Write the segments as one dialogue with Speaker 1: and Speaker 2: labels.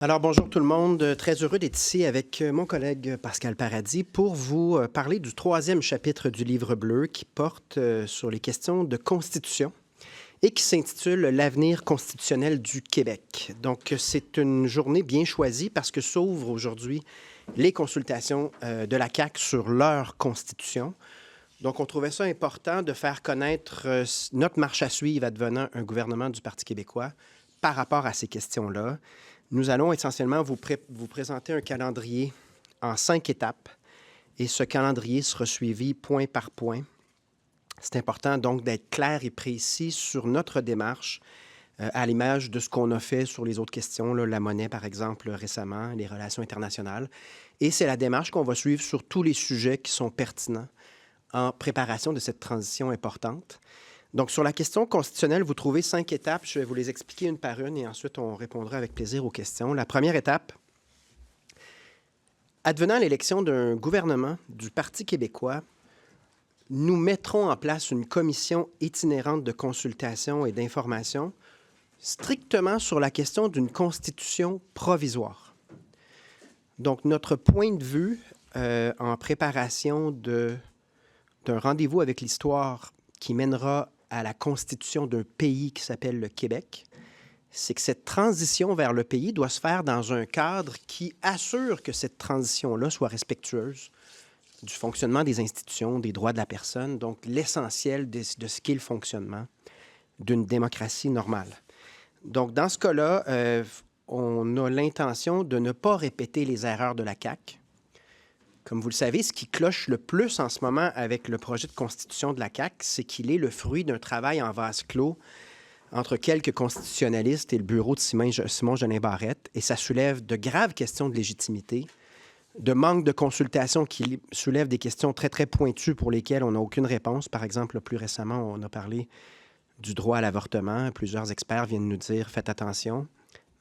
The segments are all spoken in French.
Speaker 1: Alors bonjour tout le monde, très heureux d'être ici avec mon collègue Pascal Paradis pour vous parler du troisième chapitre du Livre bleu qui porte sur les questions de constitution et qui s'intitule L'avenir constitutionnel du Québec. Donc c'est une journée bien choisie parce que s'ouvrent aujourd'hui les consultations de la CAQ sur leur constitution. Donc on trouvait ça important de faire connaître notre marche à suivre advenant un gouvernement du Parti québécois par rapport à ces questions-là. Nous allons essentiellement vous présenter un calendrier en 5 étapes et ce calendrier sera suivi point par point. C'est important donc d'être clair et précis sur notre démarche à l'image de ce qu'on a fait sur les autres questions, là, la monnaie par exemple récemment, les relations internationales. Et c'est la démarche qu'on va suivre sur tous les sujets qui sont pertinents en préparation de cette transition importante. Donc, sur la question constitutionnelle, vous trouvez 5 étapes. Je vais vous les expliquer une par une et ensuite, on répondra avec plaisir aux questions. La première étape, advenant l'élection d'un gouvernement du Parti québécois, nous mettrons en place une commission itinérante de consultation et d'information strictement sur la question d'une constitution provisoire. Donc, notre point de vue en préparation d'un rendez-vous avec l'histoire qui mènera à la constitution d'un pays qui s'appelle le Québec, c'est que cette transition vers le pays doit se faire dans un cadre qui assure que cette transition-là soit respectueuse du fonctionnement des institutions, des droits de la personne, donc l'essentiel de ce qu'est le fonctionnement d'une démocratie normale. Donc, dans ce cas-là, on a l'intention de ne pas répéter les erreurs de la CAQ. Comme vous le savez, ce qui cloche le plus en ce moment avec le projet de constitution de la CAQ, c'est qu'il est le fruit d'un travail en vase clos entre quelques constitutionnalistes et le bureau de Simon-Jolin Barrette, et ça soulève de graves questions de légitimité, de manque de consultation qui soulève des questions très, très pointues pour lesquelles on n'a aucune réponse. Par exemple, plus récemment, on a parlé du droit à l'avortement. Plusieurs experts viennent nous dire « faites attention »,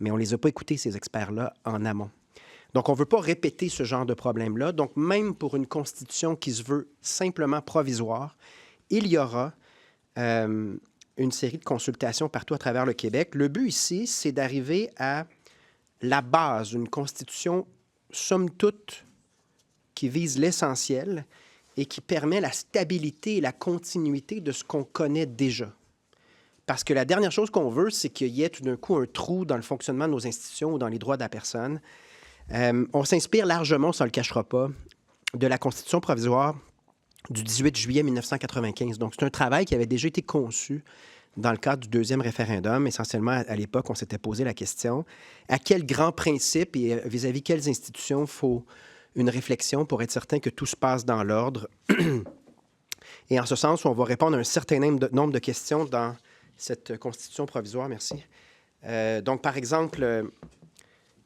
Speaker 1: mais on ne les a pas écoutés, ces experts-là, en amont. Donc, on ne veut pas répéter ce genre de problème-là. Donc, même pour une constitution qui se veut simplement provisoire, il y aura une série de consultations partout à travers le Québec. Le but ici, c'est d'arriver à la base, une constitution, somme toute, qui vise l'essentiel et qui permet la stabilité et la continuité de ce qu'on connaît déjà. Parce que la dernière chose qu'on veut, c'est qu'il y ait tout d'un coup un trou dans le fonctionnement de nos institutions ou dans les droits de la personne. On s'inspire largement, ça ne le cachera pas, de la Constitution provisoire du 18 juillet 1995. Donc, c'est un travail qui avait déjà été conçu dans le cadre du deuxième référendum. Essentiellement, à l'époque, on s'était posé la question à quels grands principes et vis-à-vis quelles institutions faut une réflexion pour être certain que tout se passe dans l'ordre. Et en ce sens, on va répondre à un certain nombre de questions dans cette Constitution provisoire. Merci. Donc, par exemple,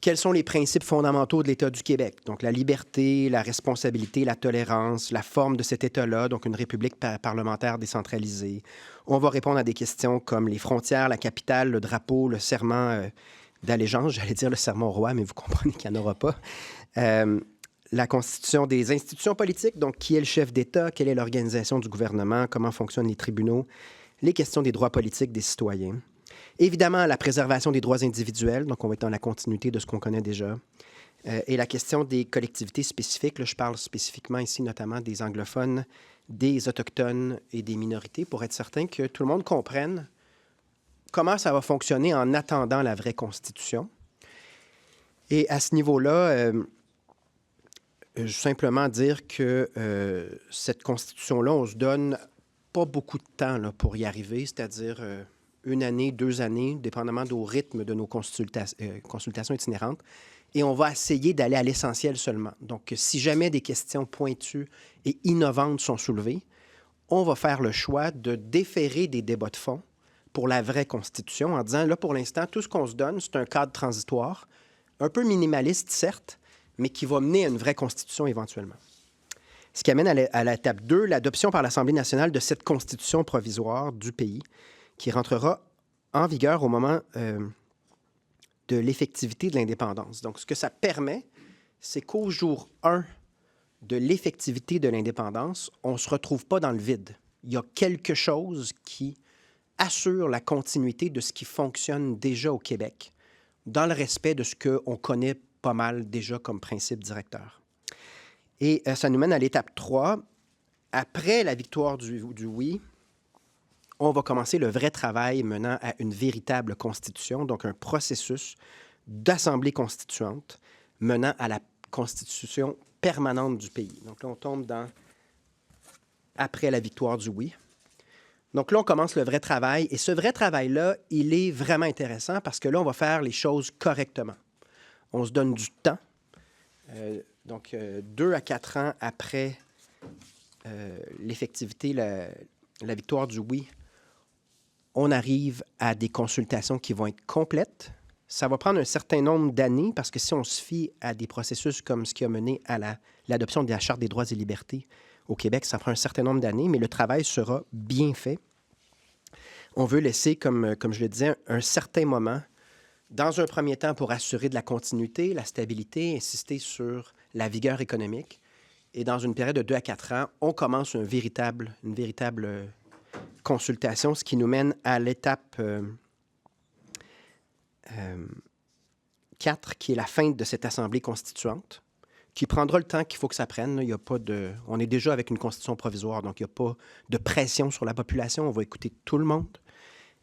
Speaker 1: quels sont les principes fondamentaux de l'État du Québec? Donc, la liberté, la responsabilité, la tolérance, la forme de cet État-là, donc une république parlementaire décentralisée. On va répondre à des questions comme les frontières, la capitale, le drapeau, le serment d'allégeance. J'allais dire le serment au roi, mais vous comprenez qu'il n'y en aura pas. La constitution des institutions politiques, donc qui est le chef d'État, quelle est l'organisation du gouvernement, comment fonctionnent les tribunaux, les questions des droits politiques des citoyens. Évidemment, la préservation des droits individuels, donc on va être dans la continuité de ce qu'on connaît déjà. Et la question des collectivités spécifiques, là, je parle spécifiquement ici notamment des anglophones, des autochtones et des minorités, pour être certain que tout le monde comprenne comment ça va fonctionner en attendant la vraie Constitution. Et à ce niveau-là, je veux simplement dire que cette Constitution-là, on se donne pas beaucoup de temps là, pour y arriver, c'est-à-dire 1 année, 2 années, dépendamment au rythme de nos consultations itinérantes. Et on va essayer d'aller à l'essentiel seulement. Donc, si jamais des questions pointues et innovantes sont soulevées, on va faire le choix de déférer des débats de fond pour la vraie Constitution en disant, là, pour l'instant, tout ce qu'on se donne, c'est un cadre transitoire, un peu minimaliste, certes, mais qui va mener à une vraie Constitution éventuellement. Ce qui amène à l'étape 2, l'adoption par l'Assemblée nationale de cette Constitution provisoire du pays qui rentrera en vigueur au moment de l'effectivité de l'indépendance. Donc, ce que ça permet, c'est qu'au jour 1 de l'effectivité de l'indépendance, on ne se retrouve pas dans le vide. Il y a quelque chose qui assure la continuité de ce qui fonctionne déjà au Québec dans le respect de ce qu'on connaît pas mal déjà comme principe directeur. Et ça nous mène à l'étape 3. Après la victoire du oui, on va commencer le vrai travail menant à une véritable constitution, donc un processus d'assemblée constituante menant à la constitution permanente du pays. Donc là, on tombe dans après la victoire du oui. Donc là, on commence le vrai travail. Et ce vrai travail-là, il est vraiment intéressant parce que là, on va faire les choses correctement. On se donne du temps. Donc, 2 à 4 ans après l'effectivité, la victoire du oui, on arrive à des consultations qui vont être complètes. Ça va prendre un certain nombre d'années parce que si on se fie à des processus comme ce qui a mené à l'adoption de la Charte des droits et libertés au Québec, ça prend un certain nombre d'années, mais le travail sera bien fait. On veut laisser, comme je le disais, un certain moment, dans un premier temps pour assurer de la continuité, la stabilité, insister sur la vigueur économique. Et dans une période de 2 à 4 ans, on commence une véritable consultation, ce qui nous mène à l'étape 4, qui est la fin de cette Assemblée constituante, qui prendra le temps qu'il faut que ça prenne. Il y a pas on est déjà avec une constitution provisoire, donc il n'y a pas de pression sur la population. On va écouter tout le monde.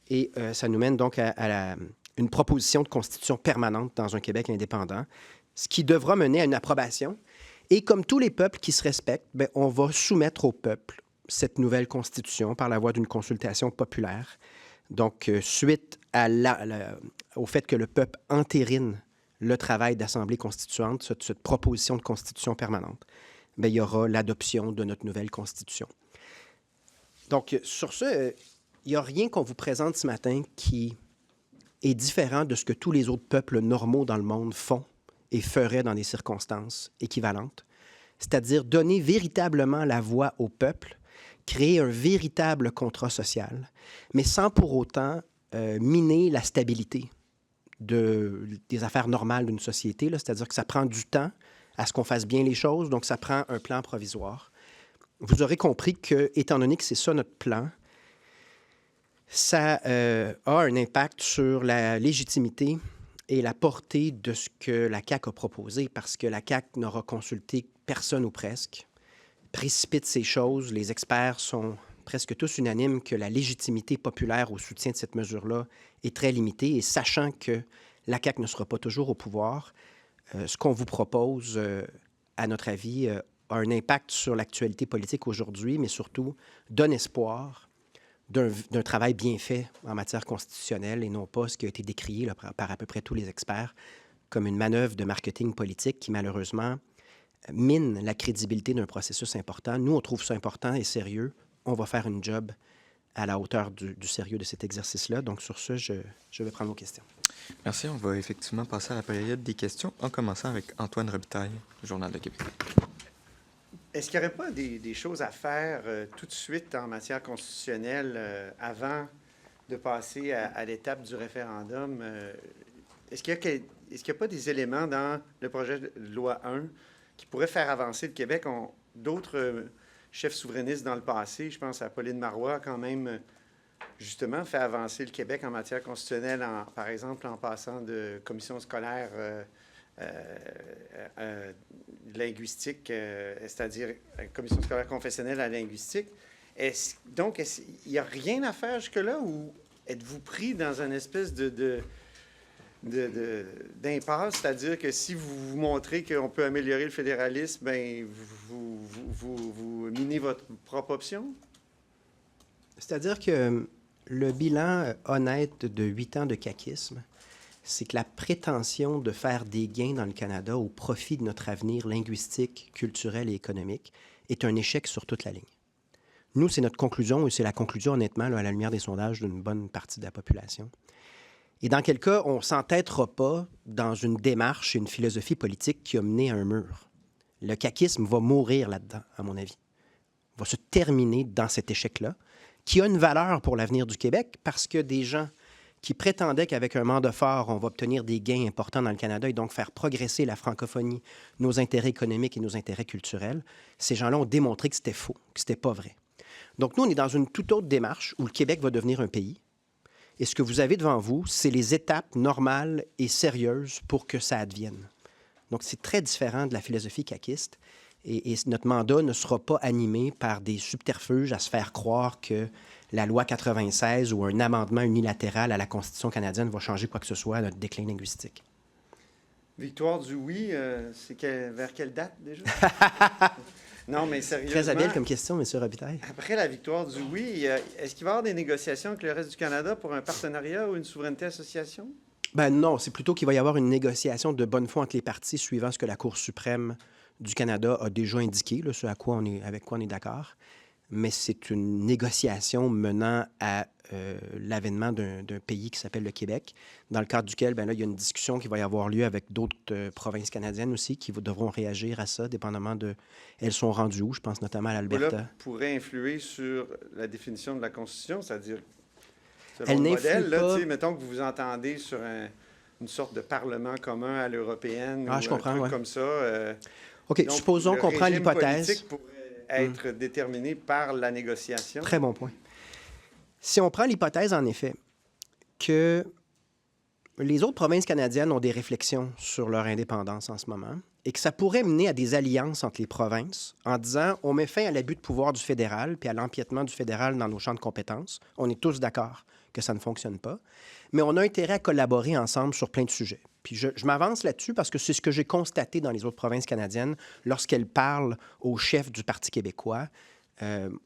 Speaker 1: Et ça nous mène donc à une proposition de constitution permanente dans un Québec indépendant, ce qui devra mener à une approbation. Et comme tous les peuples qui se respectent, bien, on va soumettre au peuple cette nouvelle constitution par la voie d'une consultation populaire. Donc, suite au fait que le peuple entérine le travail d'Assemblée constituante, cette proposition de constitution permanente, bien, il y aura l'adoption de notre nouvelle constitution. Donc, sur ce, il n'y a rien qu'on vous présente ce matin qui est différent de ce que tous les autres peuples normaux dans le monde font et feraient dans des circonstances équivalentes, c'est-à-dire donner véritablement la voix au peuple, créer un véritable contrat social, mais sans pour autant miner la stabilité des affaires normales d'une société, là, c'est-à-dire que ça prend du temps à ce qu'on fasse bien les choses, donc ça prend un plan provisoire. Vous aurez compris que, étant donné que c'est ça notre plan, ça a un impact sur la légitimité et la portée de ce que la CAQ a proposé, parce que la CAQ n'aura consulté personne ou presque, précipite ces choses. Les experts sont presque tous unanimes que la légitimité populaire au soutien de cette mesure-là est très limitée. Et sachant que la CAQ ne sera pas toujours au pouvoir, ce qu'on vous propose, à notre avis, a un impact sur l'actualité politique aujourd'hui, mais surtout donne espoir d'un travail bien fait en matière constitutionnelle et non pas ce qui a été décrié là, par à peu près tous les experts comme une manœuvre de marketing politique qui, malheureusement, mine la crédibilité d'un processus important. Nous, on trouve ça important et sérieux. On va faire une job à la hauteur du sérieux de cet exercice-là. Donc, sur ce, je vais prendre vos questions.
Speaker 2: Merci. On va effectivement passer à la période des questions, en commençant avec Antoine Robitaille, Journal de Québec.
Speaker 3: Est-ce qu'il n'y aurait pas des choses à faire tout de suite en matière constitutionnelle avant de passer à l'étape du référendum? Est-ce qu'il n'y a pas des éléments dans le projet de loi 1 qui pourraient faire avancer le Québec? D'autres chefs souverainistes dans le passé, je pense à Pauline Marois, quand même, justement, fait avancer le Québec en matière constitutionnelle, par exemple, en passant de commission scolaire linguistique, c'est-à-dire commission scolaire confessionnelle à linguistique. Donc, il n'y a rien à faire jusque-là ou êtes-vous pris dans une espèce d'impasse, c'est-à-dire que si vous montrez qu'on peut améliorer le fédéralisme, bien, vous minez votre propre option?
Speaker 1: C'est-à-dire que le bilan honnête de 8 ans de caquisme, c'est que la prétention de faire des gains dans le Canada au profit de notre avenir linguistique, culturel et économique est un échec sur toute la ligne. Nous, c'est notre conclusion, et c'est la conclusion, honnêtement, là, à la lumière des sondages d'une bonne partie de la population. Et dans quel cas, on ne s'entêtera pas dans une démarche et une philosophie politique qui a mené à un mur. Le caquisme va mourir là-dedans, à mon avis. Va se terminer dans cet échec-là, qui a une valeur pour l'avenir du Québec, parce que des gens qui prétendaient qu'avec un mandat fort, on va obtenir des gains importants dans le Canada et donc faire progresser la francophonie, nos intérêts économiques et nos intérêts culturels, ces gens-là ont démontré que c'était faux, que c'était pas vrai. Donc nous, on est dans une toute autre démarche où le Québec va devenir un pays Et ce que vous avez devant vous, c'est les étapes normales et sérieuses pour que ça advienne. Donc, c'est très différent de la philosophie caquiste. Et notre mandat ne sera pas animé par des subterfuges à se faire croire que la loi 96 ou un amendement unilatéral à la Constitution canadienne va changer quoi que ce soit à notre déclin linguistique.
Speaker 3: Victoire du oui, vers quelle date déjà? Non, mais sérieusement...
Speaker 1: Très habile comme question, M. Robitaille.
Speaker 3: Après la victoire du oui, est-ce qu'il va y avoir des négociations avec le reste du Canada pour un partenariat ou une souveraineté association?
Speaker 1: Ben non, c'est plutôt qu'il va y avoir une négociation de bonne foi entre les parties suivant ce que la Cour suprême du Canada a déjà indiqué, là, ce avec quoi on est d'accord. Mais c'est une négociation menant à l'avènement d'un pays qui s'appelle le Québec, dans le cadre duquel, ben là, il y a une discussion qui va y avoir lieu avec d'autres provinces canadiennes aussi qui devront réagir à ça, dépendamment de... Elles sont rendues où, je pense notamment à l'Alberta.
Speaker 3: Et là, pourrait influer sur la définition de la Constitution, c'est-à-dire, selon
Speaker 1: Elle
Speaker 3: le
Speaker 1: n'influe
Speaker 3: modèle, là,
Speaker 1: pas...
Speaker 3: mettons que vous vous entendez sur une sorte de parlement commun à l'européenne
Speaker 1: Ah,
Speaker 3: ou
Speaker 1: je comprends,
Speaker 3: un truc
Speaker 1: ouais.
Speaker 3: comme ça.
Speaker 1: OK,
Speaker 3: Donc,
Speaker 1: supposons qu'on prend l'hypothèse...
Speaker 3: Le régime politique pourrait être déterminé par la négociation.
Speaker 1: Très bon point. Si on prend l'hypothèse, en effet, que les autres provinces canadiennes ont des réflexions sur leur indépendance en ce moment et que ça pourrait mener à des alliances entre les provinces en disant on met fin à l'abus de pouvoir du fédéral puis à l'empiètement du fédéral dans nos champs de compétences. On est tous d'accord que ça ne fonctionne pas, mais on a intérêt à collaborer ensemble sur plein de sujets. Puis je m'avance là-dessus parce que c'est ce que j'ai constaté dans les autres provinces canadiennes lorsqu'elles parlent au chef du Parti québécois.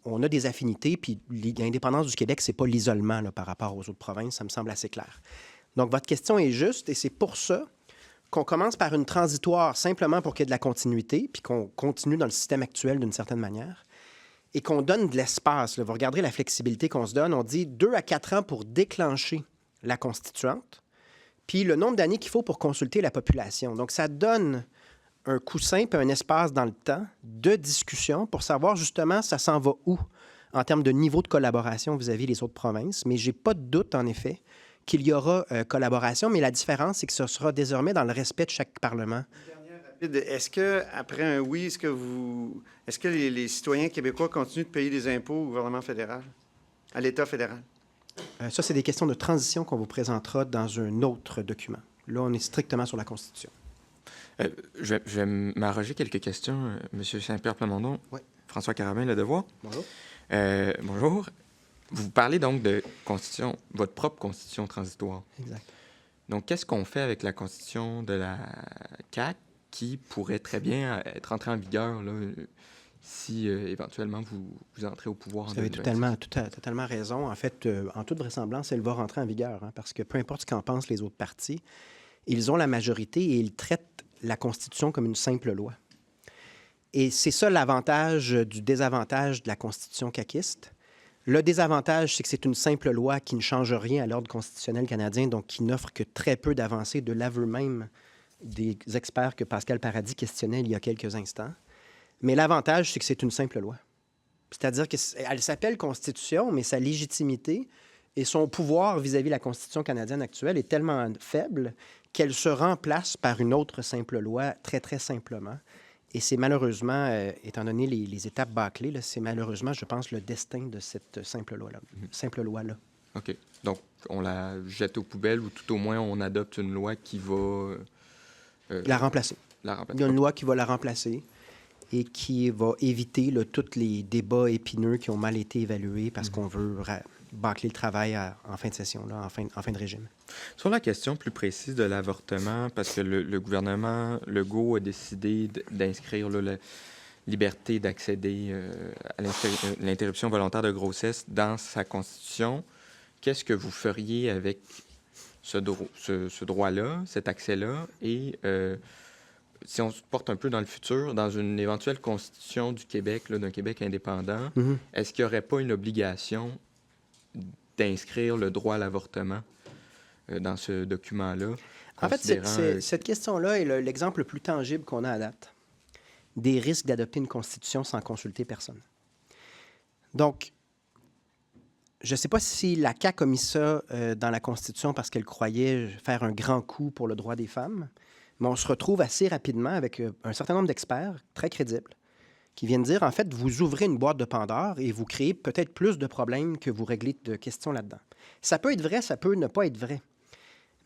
Speaker 1: On a des affinités, puis l'indépendance du Québec, c'est pas l'isolement là, par rapport aux autres provinces, ça me semble assez clair. Donc, votre question est juste, et c'est pour ça qu'on commence par une transitoire simplement pour qu'il y ait de la continuité, puis qu'on continue dans le système actuel d'une certaine manière, et qu'on donne de l'espace. Là. Vous regarderez la flexibilité qu'on se donne. On dit 2 à 4 ans pour déclencher la constituante, puis le nombre d'années qu'il faut pour consulter la population. Donc, ça donne un coussin puis un espace dans le temps de discussion pour savoir justement ça s'en va où en termes de niveau de collaboration vis-à-vis des autres provinces. Mais j'ai pas de doute, en effet, qu'il y aura collaboration, mais la différence, c'est que ce sera désormais dans le respect de chaque Parlement.
Speaker 3: Est-ce que après un oui, est-ce que les citoyens québécois continuent de payer des impôts au gouvernement fédéral, à l'État fédéral?
Speaker 1: Ça, c'est des questions de transition qu'on vous présentera dans un autre document. Là, on est strictement sur la Constitution.
Speaker 2: Je vais m'arroger quelques questions, M. Saint-Pierre Plamondon.
Speaker 1: Oui.
Speaker 2: François Carabin, Le Devoir.
Speaker 1: Bonjour.
Speaker 2: Bonjour. Vous parlez donc de constitution, votre propre constitution transitoire.
Speaker 1: Exact.
Speaker 2: Donc, qu'est-ce qu'on fait avec la constitution de la CAQ qui pourrait très bien être entrée en vigueur là, si éventuellement vous entrez au pouvoir en 2026?
Speaker 1: Vous avez totalement raison. En fait, en toute vraisemblance, elle va rentrer en vigueur, hein, parce que peu importe ce qu'en pensent les autres partis, ils ont la majorité et ils traitent la Constitution comme une simple loi. Et c'est ça l'avantage du désavantage de la Constitution caquiste. Le désavantage, c'est que c'est une simple loi qui ne change rien à l'ordre constitutionnel canadien, donc qui n'offre que très peu d'avancées, de l'aveu même des experts que Pascal Paradis questionnait il y a quelques instants. Mais l'avantage, c'est que c'est une simple loi. C'est-à-dire qu'elle s'appelle Constitution, mais sa légitimité et son pouvoir vis-à-vis de la Constitution canadienne actuelle est tellement faible qu'elle se remplace par une autre simple loi très, très simplement. Et c'est malheureusement, étant donné les étapes bâclées, là, c'est malheureusement, je pense, le destin de cette simple loi-là.
Speaker 2: OK. Donc, on la jette aux poubelles ou tout au moins, on adopte une loi qui va...
Speaker 1: la remplacer. Il y a une loi qui va la remplacer et qui va éviter là, tous les débats épineux qui ont mal été évalués parce qu'on veut bâcler le travail en fin de session, là, en fin de régime.
Speaker 2: Sur la question plus précise de l'avortement, parce que le gouvernement Legault a décidé d'inscrire là, la liberté d'accéder à l'interruption volontaire de grossesse dans sa Constitution, qu'est-ce que vous feriez avec ce droit-là, cet accès-là, et si on se porte un peu dans le futur, dans une éventuelle Constitution du Québec, là, d'un Québec indépendant, est-ce qu'il n'y aurait pas une obligation d'inscrire le droit à l'avortement dans ce document-là?
Speaker 1: En fait, cette question-là est l'exemple le plus tangible qu'on a à date des risques d'adopter une constitution sans consulter personne. Donc, je ne sais pas si la CAQ a mis ça dans la Constitution parce qu'elle croyait faire un grand coup pour le droit des femmes, mais on se retrouve assez rapidement avec un certain nombre d'experts très crédibles qui viennent dire, en fait, vous ouvrez une boîte de Pandore et vous créez peut-être plus de problèmes que vous réglez de questions là-dedans. Ça peut être vrai, ça peut ne pas être vrai.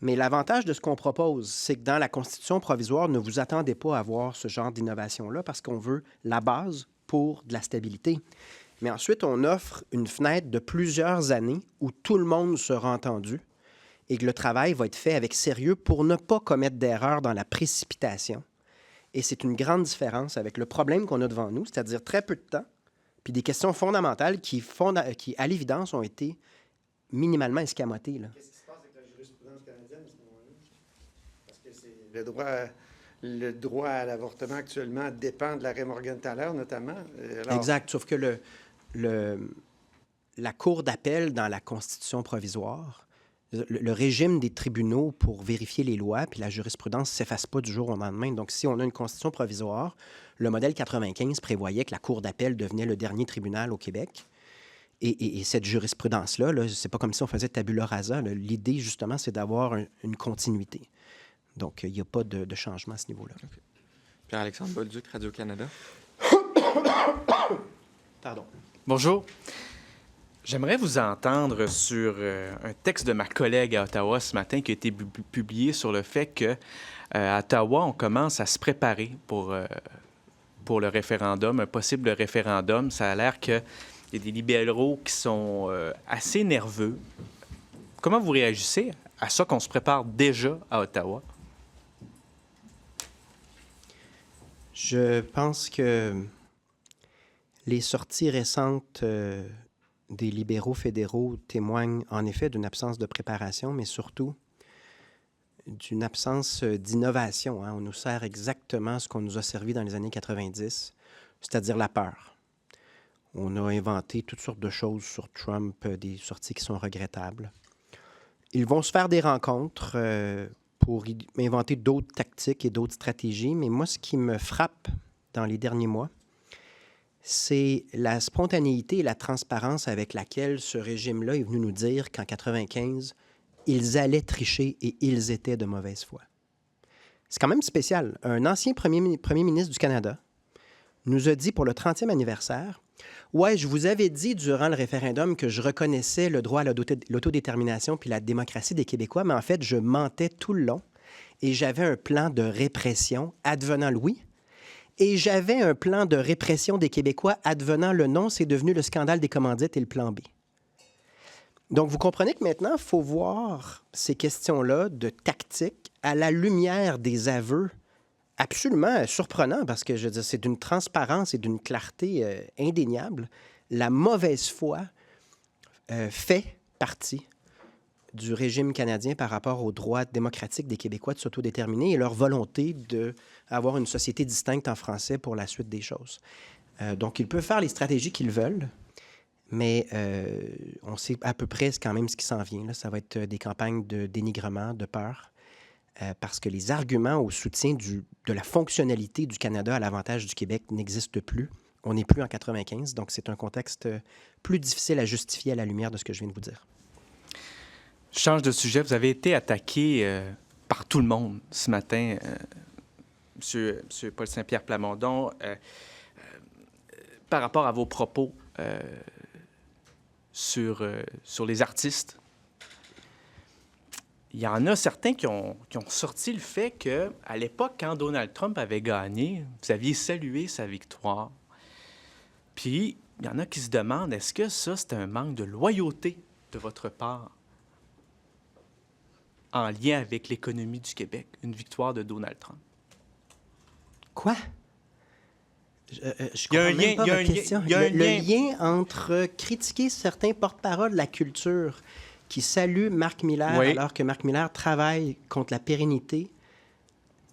Speaker 1: Mais l'avantage de ce qu'on propose, c'est que dans la Constitution provisoire, ne vous attendez pas à avoir ce genre d'innovation-là parce qu'on veut la base pour de la stabilité. Mais ensuite, on offre une fenêtre de plusieurs années où tout le monde sera entendu et que le travail va être fait avec sérieux pour ne pas commettre d'erreurs dans la précipitation. Et c'est une grande différence avec le problème qu'on a devant nous, c'est-à-dire très peu de temps, puis des questions fondamentales qui à l'évidence, ont été minimalement escamotées, là.
Speaker 3: Qu'est-ce qui se passe avec la jurisprudence canadienne à ce moment-là? Parce que le droit à l'avortement actuellement dépend de l'arrêt Morgentaler, notamment. Alors,
Speaker 1: Exact, sauf que la Cour d'appel dans la Constitution provisoire, le régime des tribunaux pour vérifier les lois puis la jurisprudence ne s'efface pas du jour au lendemain. Donc, si on a une Constitution provisoire, le modèle 95 prévoyait que la Cour d'appel devenait le dernier tribunal au Québec. Et cette jurisprudence-là, là, c'est pas comme si on faisait tabula rasa. Là. L'idée, justement, c'est d'avoir une continuité. Donc, il n'y a pas de changement à ce niveau-là.
Speaker 2: Okay. Pierre-Alexandre Bolduc, Radio-Canada.
Speaker 1: Pardon.
Speaker 4: Bonjour. J'aimerais vous entendre sur un texte de ma collègue à Ottawa ce matin qui a été publié sur le fait qu'à Ottawa, on commence à se préparer pour le référendum, un possible référendum. Ça a l'air qu'il y a des libéraux qui sont assez nerveux. Comment vous réagissez à ça qu'on se prépare déjà à Ottawa?
Speaker 1: Je pense que les sorties récentes des libéraux fédéraux témoignent en effet d'une absence de préparation, mais surtout d'une absence d'innovation. Hein. On nous sert exactement ce qu'on nous a servi dans les années 90, c'est-à-dire la peur. On a inventé toutes sortes de choses sur Trump, des sorties qui sont regrettables. Ils vont se faire des rencontres pour inventer d'autres tactiques et d'autres stratégies, mais moi, ce qui me frappe dans les derniers mois, c'est la spontanéité et la transparence avec laquelle ce régime-là est venu nous dire qu'en 1995, ils allaient tricher et ils étaient de mauvaise foi. C'est quand même spécial. Un ancien premier ministre du Canada nous a dit pour le 30e anniversaire, « Ouais, je vous avais dit durant le référendum que je reconnaissais le droit à l'autodétermination puis la démocratie des Québécois, mais en fait, je mentais tout le long et j'avais un plan de répression advenant le oui. Et j'avais un plan de répression des Québécois advenant le non. C'est devenu le scandale des commandites et le plan B. » Donc, vous comprenez que maintenant, il faut voir ces questions-là de tactique à la lumière des aveux absolument surprenants, parce que, je veux dire, c'est d'une transparence et d'une clarté indéniable. La mauvaise foi fait partie du régime canadien par rapport au droit démocratique des Québécois de s'autodéterminer et leur volonté d'avoir une société distincte en français pour la suite des choses. Donc, ils peuvent faire les stratégies qu'ils veulent, mais on sait à peu près quand même ce qui s'en vient. Là. Ça va être des campagnes de dénigrement, de peur, parce que les arguments au soutien de la fonctionnalité du Canada à l'avantage du Québec n'existent plus. On n'est plus en 95, donc c'est un contexte plus difficile à justifier à la lumière de ce que je viens de vous dire.
Speaker 4: Je change de sujet. Vous avez été attaqué par tout le monde ce matin, M. Paul Saint-Pierre Plamondon, par rapport à vos propos sur les artistes. Il y en a certains qui ont sorti le fait qu'à l'époque, quand Donald Trump avait gagné, vous aviez salué sa victoire. Puis, il y en a qui se demandent, est-ce que ça, c'est un manque de loyauté de votre part en lien avec l'économie du Québec, une victoire de Donald Trump?
Speaker 1: Quoi? Je comprends même pas votre question. Le lien entre critiquer certains porte-parole de la culture qui saluent Marc Miller alors que Marc Miller travaille contre la pérennité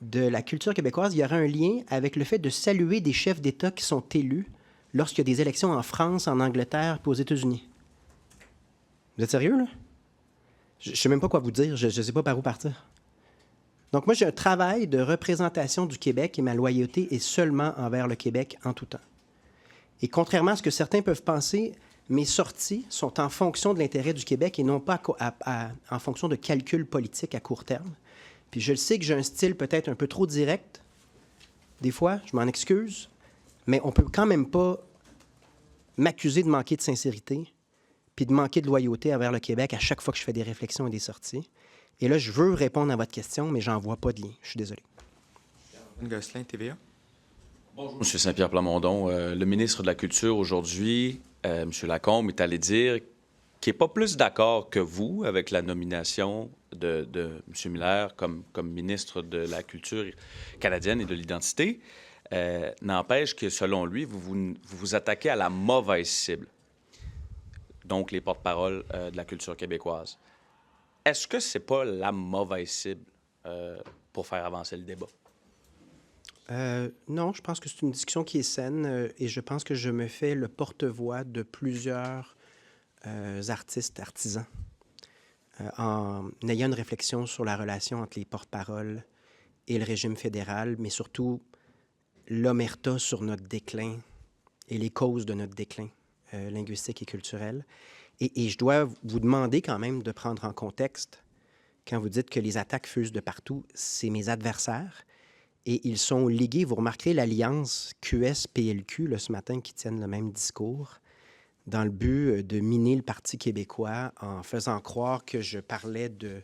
Speaker 1: de la culture québécoise, il y aurait un lien avec le fait de saluer des chefs d'État qui sont élus lorsqu'il y a des élections en France, en Angleterre et aux États-Unis. Vous êtes sérieux, là? Je ne sais même pas quoi vous dire. Je ne sais pas par où partir. Donc, moi, j'ai un travail de représentation du Québec et ma loyauté est seulement envers le Québec en tout temps. Et contrairement à ce que certains peuvent penser, mes sorties sont en fonction de l'intérêt du Québec et non pas en fonction de calculs politiques à court terme. Puis je le sais que j'ai un style peut-être un peu trop direct. Des fois, je m'en excuse. Mais on peut quand même pas m'accuser de manquer de sincérité puis de manquer de loyauté envers le Québec à chaque fois que je fais des réflexions et des sorties. Et là, je veux répondre à votre question, mais j'en vois pas de lien. Je suis désolé.
Speaker 2: Gosselin, TVA.
Speaker 5: Bonjour, M. Saint-Pierre Plamondon. Le ministre de la Culture, aujourd'hui, M. Lacombe, est allé dire qu'il n'est pas plus d'accord que vous avec la nomination de M. Miller comme ministre de la Culture canadienne et de l'identité. N'empêche que, selon lui, vous vous attaquez à la mauvaise cible, donc les porte-paroles de la culture québécoise. Est-ce que c'est pas la mauvaise cible pour faire avancer le débat?
Speaker 1: Non, je pense que c'est une discussion qui est saine et je pense que je me fais le porte-voix de plusieurs artistes, artisans, en ayant une réflexion sur la relation entre les porte-paroles et le régime fédéral, mais surtout l'omerta sur notre déclin et les causes de notre déclin linguistique et culturel. Et je dois vous demander quand même de prendre en contexte, quand vous dites que les attaques fusent de partout, c'est mes adversaires. Et ils sont ligués, vous remarquerez l'alliance QS-PLQ ce matin qui tiennent le même discours dans le but de miner le Parti québécois en faisant croire que je parlais de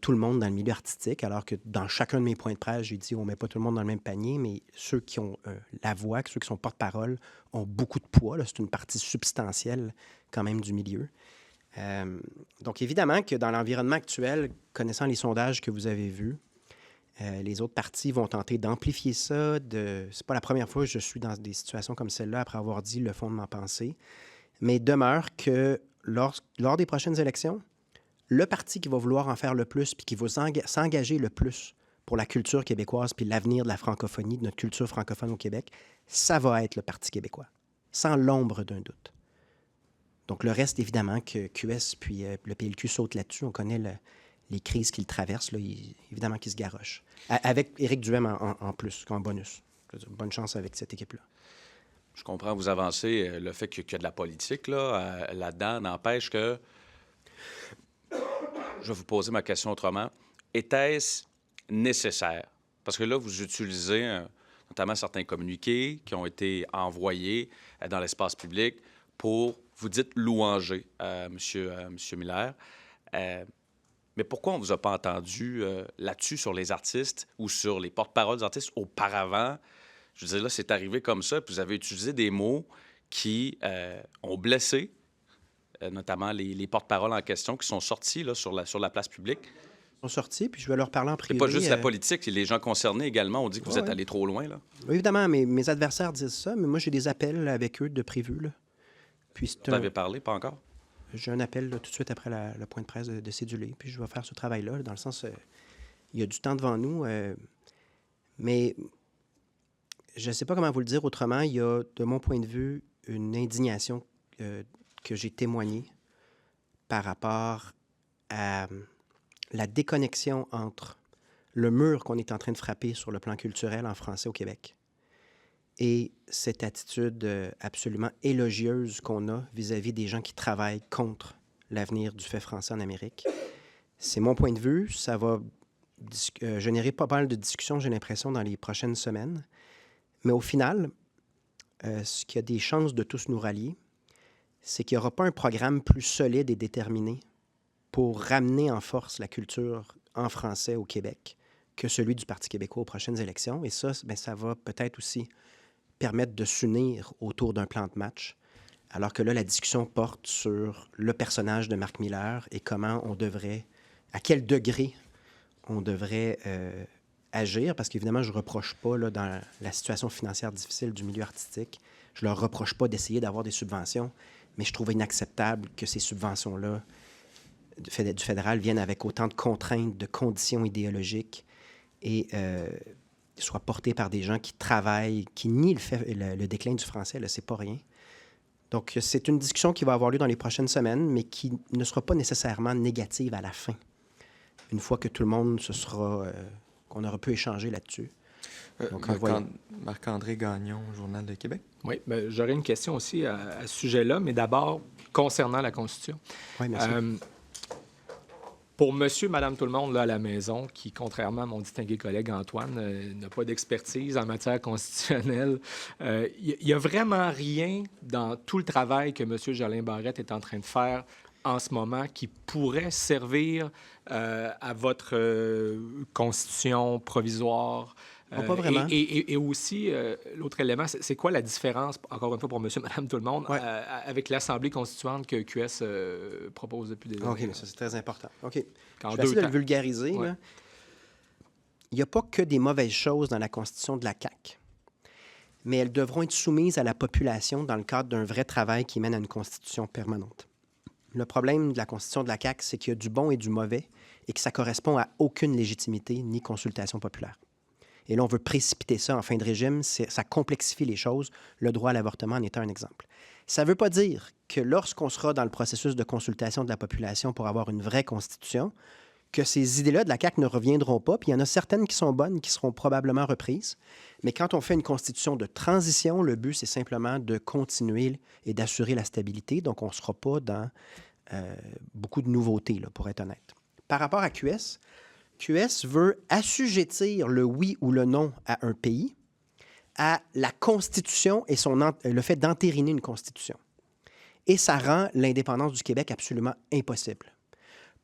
Speaker 1: tout le monde dans le milieu artistique, alors que dans chacun de mes points de presse, j'ai dit on ne met pas tout le monde dans le même panier, mais ceux qui ont la voix, ceux qui sont porte-parole, ont beaucoup de poids. Là. C'est une partie substantielle quand même du milieu. Donc évidemment que dans l'environnement actuel, connaissant les sondages que vous avez vus, les autres partis vont tenter d'amplifier ça. C'est pas la première fois que je suis dans des situations comme celle-là après avoir dit le fond de ma pensée. Mais demeure que lors des prochaines élections, le parti qui va vouloir en faire le plus puis qui va s'engager le plus pour la culture québécoise puis l'avenir de la francophonie, de notre culture francophone au Québec, ça va être le Parti québécois, sans l'ombre d'un doute. Donc le reste, évidemment, que QS puis le PLQ sautent là-dessus. On connaît les crises qu'il traverse, là, évidemment, qui se garochent. Avec Éric Duhem en plus, comme bonus. Bonne chance avec cette équipe-là.
Speaker 5: Je comprends, vous avancez le fait qu'il y a de la politique là-dedans, n'empêche que... Je vais vous poser ma question autrement. Était-ce nécessaire? Parce que là, vous utilisez notamment certains communiqués qui ont été envoyés dans l'espace public pour, vous dites, louanger M. Miller. Mais pourquoi on ne vous a pas entendu là-dessus sur les artistes ou sur les porte-paroles des artistes auparavant? Je veux dire, là, c'est arrivé comme ça, puis vous avez utilisé des mots qui ont blessé, notamment les porte-paroles en question qui sont sortis là, sur la place publique.
Speaker 1: Ils sont sortis, puis je vais leur parler en privé.
Speaker 5: C'est pas juste la politique, les gens concernés également ont dit que vous êtes allé trop loin. Là.
Speaker 1: Oui, évidemment, mes adversaires disent ça, mais moi, j'ai des appels avec eux de prévus. Là. Puis
Speaker 5: vous avez parlé, pas encore?
Speaker 1: J'ai un appel là, tout de suite après le point de presse de cédulé, puis je vais faire ce travail-là, dans le sens, il y a du temps devant nous, mais je ne sais pas comment vous le dire autrement, il y a, de mon point de vue, une indignation que j'ai témoignée par rapport à la déconnexion entre le mur qu'on est en train de frapper sur le plan culturel en français au Québec et cette attitude absolument élogieuse qu'on a vis-à-vis des gens qui travaillent contre l'avenir du fait français en Amérique. C'est mon point de vue. Ça va générer pas mal de discussions, j'ai l'impression, dans les prochaines semaines. Mais au final, ce qui a des chances de tous nous rallier, c'est qu'il n'y aura pas un programme plus solide et déterminé pour ramener en force la culture en français au Québec que celui du Parti québécois aux prochaines élections. Et ça, bien, ça va peut-être aussi permettre de s'unir autour d'un plan de match, alors que là, la discussion porte sur le personnage de Marc Miller et comment on devrait, à quel degré on devrait agir, parce qu'évidemment, je ne reproche pas, là, dans la situation financière difficile du milieu artistique, je ne leur reproche pas d'essayer d'avoir des subventions, mais je trouve inacceptable que ces subventions-là du fédéral viennent avec autant de contraintes, de conditions idéologiques et soient portées par des gens qui travaillent, qui nient le déclin du français, là, c'est pas rien. Donc, c'est une discussion qui va avoir lieu dans les prochaines semaines, mais qui ne sera pas nécessairement négative à la fin, une fois que tout le monde qu'on aura pu échanger là-dessus. Donc,
Speaker 2: Marc-André Gagnon, Journal de Québec.
Speaker 6: Oui, bien, j'aurais une question aussi à ce sujet-là, mais d'abord, concernant la Constitution.
Speaker 1: Oui, merci.
Speaker 6: Pour monsieur, madame, tout le monde là, à la maison, qui, contrairement à mon distingué collègue Antoine, n'a pas d'expertise en matière constitutionnelle, il n'y a vraiment rien dans tout le travail que monsieur Jolin Barrette est en train de faire en ce moment qui pourrait servir à votre constitution provisoire.
Speaker 1: Pas vraiment.
Speaker 6: Et aussi, l'autre élément, c'est quoi la différence, encore une fois pour monsieur, madame, tout le monde,
Speaker 1: Ouais.
Speaker 6: avec l'Assemblée constituante que QS propose depuis des années?
Speaker 1: OK, mais ça, c'est très important. OK.
Speaker 6: En
Speaker 1: Je vais essayer
Speaker 6: deux
Speaker 1: de
Speaker 6: temps.
Speaker 1: le vulgariser.
Speaker 6: Ouais.
Speaker 1: Là. Il n'y a pas que des mauvaises choses dans la Constitution de la CAQ, mais elles devront être soumises à la population dans le cadre d'un vrai travail qui mène à une Constitution permanente. Le problème de la Constitution de la CAQ, c'est qu'il y a du bon et du mauvais et que ça correspond à aucune légitimité ni consultation populaire. Et là, on veut précipiter ça en fin de régime. Ça complexifie les choses, le droit à l'avortement en étant un exemple. Ça ne veut pas dire que lorsqu'on sera dans le processus de consultation de la population pour avoir une vraie constitution, que ces idées-là de la CAQ ne reviendront pas. Puis il y en a certaines qui sont bonnes, qui seront probablement reprises. Mais quand on fait une constitution de transition, le but, c'est simplement de continuer et d'assurer la stabilité. Donc, on ne sera pas dans beaucoup de nouveautés, là, pour être honnête. Par rapport à QS, QS veut assujettir le oui ou le non à un pays à la Constitution et le fait d'entériner une Constitution. Et ça rend l'indépendance du Québec absolument impossible.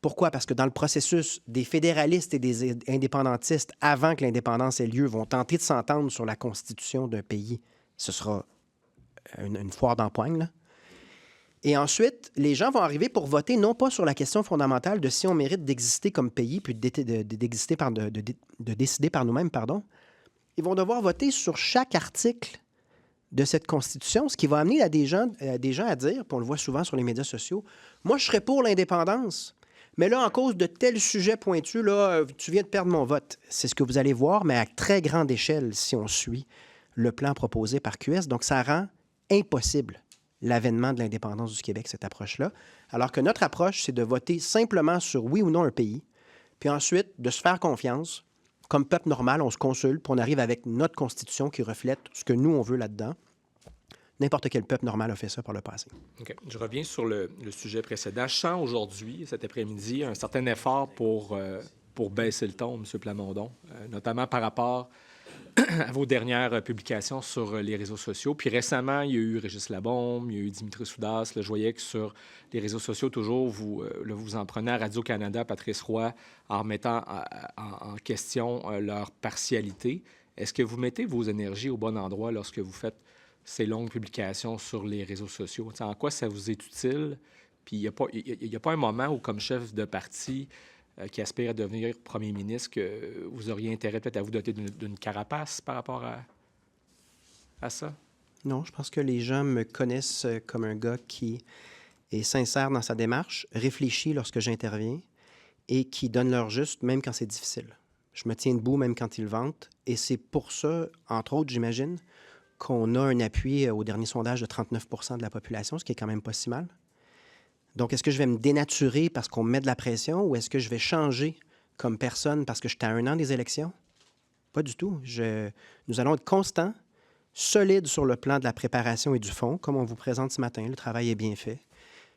Speaker 1: Pourquoi? Parce que dans le processus, des fédéralistes et des indépendantistes, avant que l'indépendance ait lieu, vont tenter de s'entendre sur la Constitution d'un pays. Ce sera une foire d'empoigne, là. Et ensuite, les gens vont arriver pour voter non pas sur la question fondamentale de si on mérite d'exister comme pays, puis de décider par nous-mêmes, pardon. Ils vont devoir voter sur chaque article de cette Constitution, ce qui va amener à des gens à dire, puis on le voit souvent sur les médias sociaux, « Moi, je serais pour l'indépendance, mais là, en cause de tel sujet pointu, là, tu viens de perdre mon vote. » C'est ce que vous allez voir, mais à très grande échelle si on suit le plan proposé par QS. Donc, ça rend impossible l'avènement de l'indépendance du Québec, cette approche-là. Alors que notre approche, c'est de voter simplement sur oui ou non un pays, puis ensuite de se faire confiance. Comme peuple normal, on se consulte, puis on arrive avec notre Constitution qui reflète ce que nous, on veut là-dedans. N'importe quel peuple normal a fait ça par le passé.
Speaker 6: OK. Je reviens sur le sujet précédent. Je sens aujourd'hui, cet après-midi, un certain effort pour baisser le ton, M. Plamondon, notamment par rapport à vos dernières publications sur les réseaux sociaux. Puis récemment, il y a eu Régis Labombe, il y a eu Dimitri Soudas. Là, je voyais que sur les réseaux sociaux, toujours, vous en prenez à Radio-Canada, Patrice Roy, en remettant en question leur partialité. Est-ce que vous mettez vos énergies au bon endroit lorsque vous faites ces longues publications sur les réseaux sociaux? T'sais, en quoi ça vous est utile? Puis il n'y a pas un moment où, comme chef de parti qui aspire à devenir premier ministre, que vous auriez intérêt peut-être à vous doter d'une carapace par rapport à ça?
Speaker 1: Non, je pense que les gens me connaissent comme un gars qui est sincère dans sa démarche, réfléchit lorsque j'interviens et qui donne leur juste même quand c'est difficile. Je me tiens debout même quand ils vantent. Et c'est pour ça, entre autres, j'imagine, qu'on a un appui au dernier sondage de 39 % de la population, ce qui est quand même pas si mal. Donc, est-ce que je vais me dénaturer parce qu'on me met de la pression ou est-ce que je vais changer comme personne parce que j'étais à 1 an des élections? Pas du tout. Nous allons être constants, solides sur le plan de la préparation et du fond, comme on vous présente ce matin. Le travail est bien fait.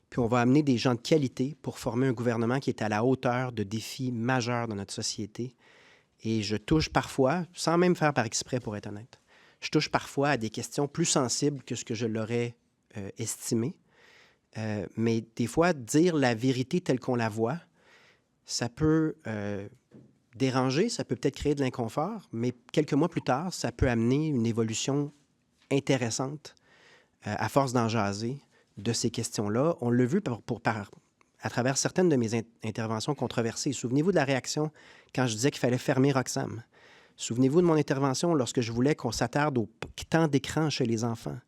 Speaker 1: Puis on va amener des gens de qualité pour former un gouvernement qui est à la hauteur de défis majeurs dans notre société. Et je touche parfois, sans même faire par exprès pour être honnête, je touche parfois à des questions plus sensibles que ce que je l'aurais estimé. Mais des fois, dire la vérité telle qu'on la voit, ça peut déranger, ça peut peut-être créer de l'inconfort, mais quelques mois plus tard, ça peut amener une évolution intéressante à force d'en jaser de ces questions-là. On l'a vu à travers certaines de mes interventions controversées. Souvenez-vous de la réaction quand je disais qu'il fallait fermer Roxham. Souvenez-vous de mon intervention lorsque je voulais qu'on s'attarde au temps d'écran chez les enfants.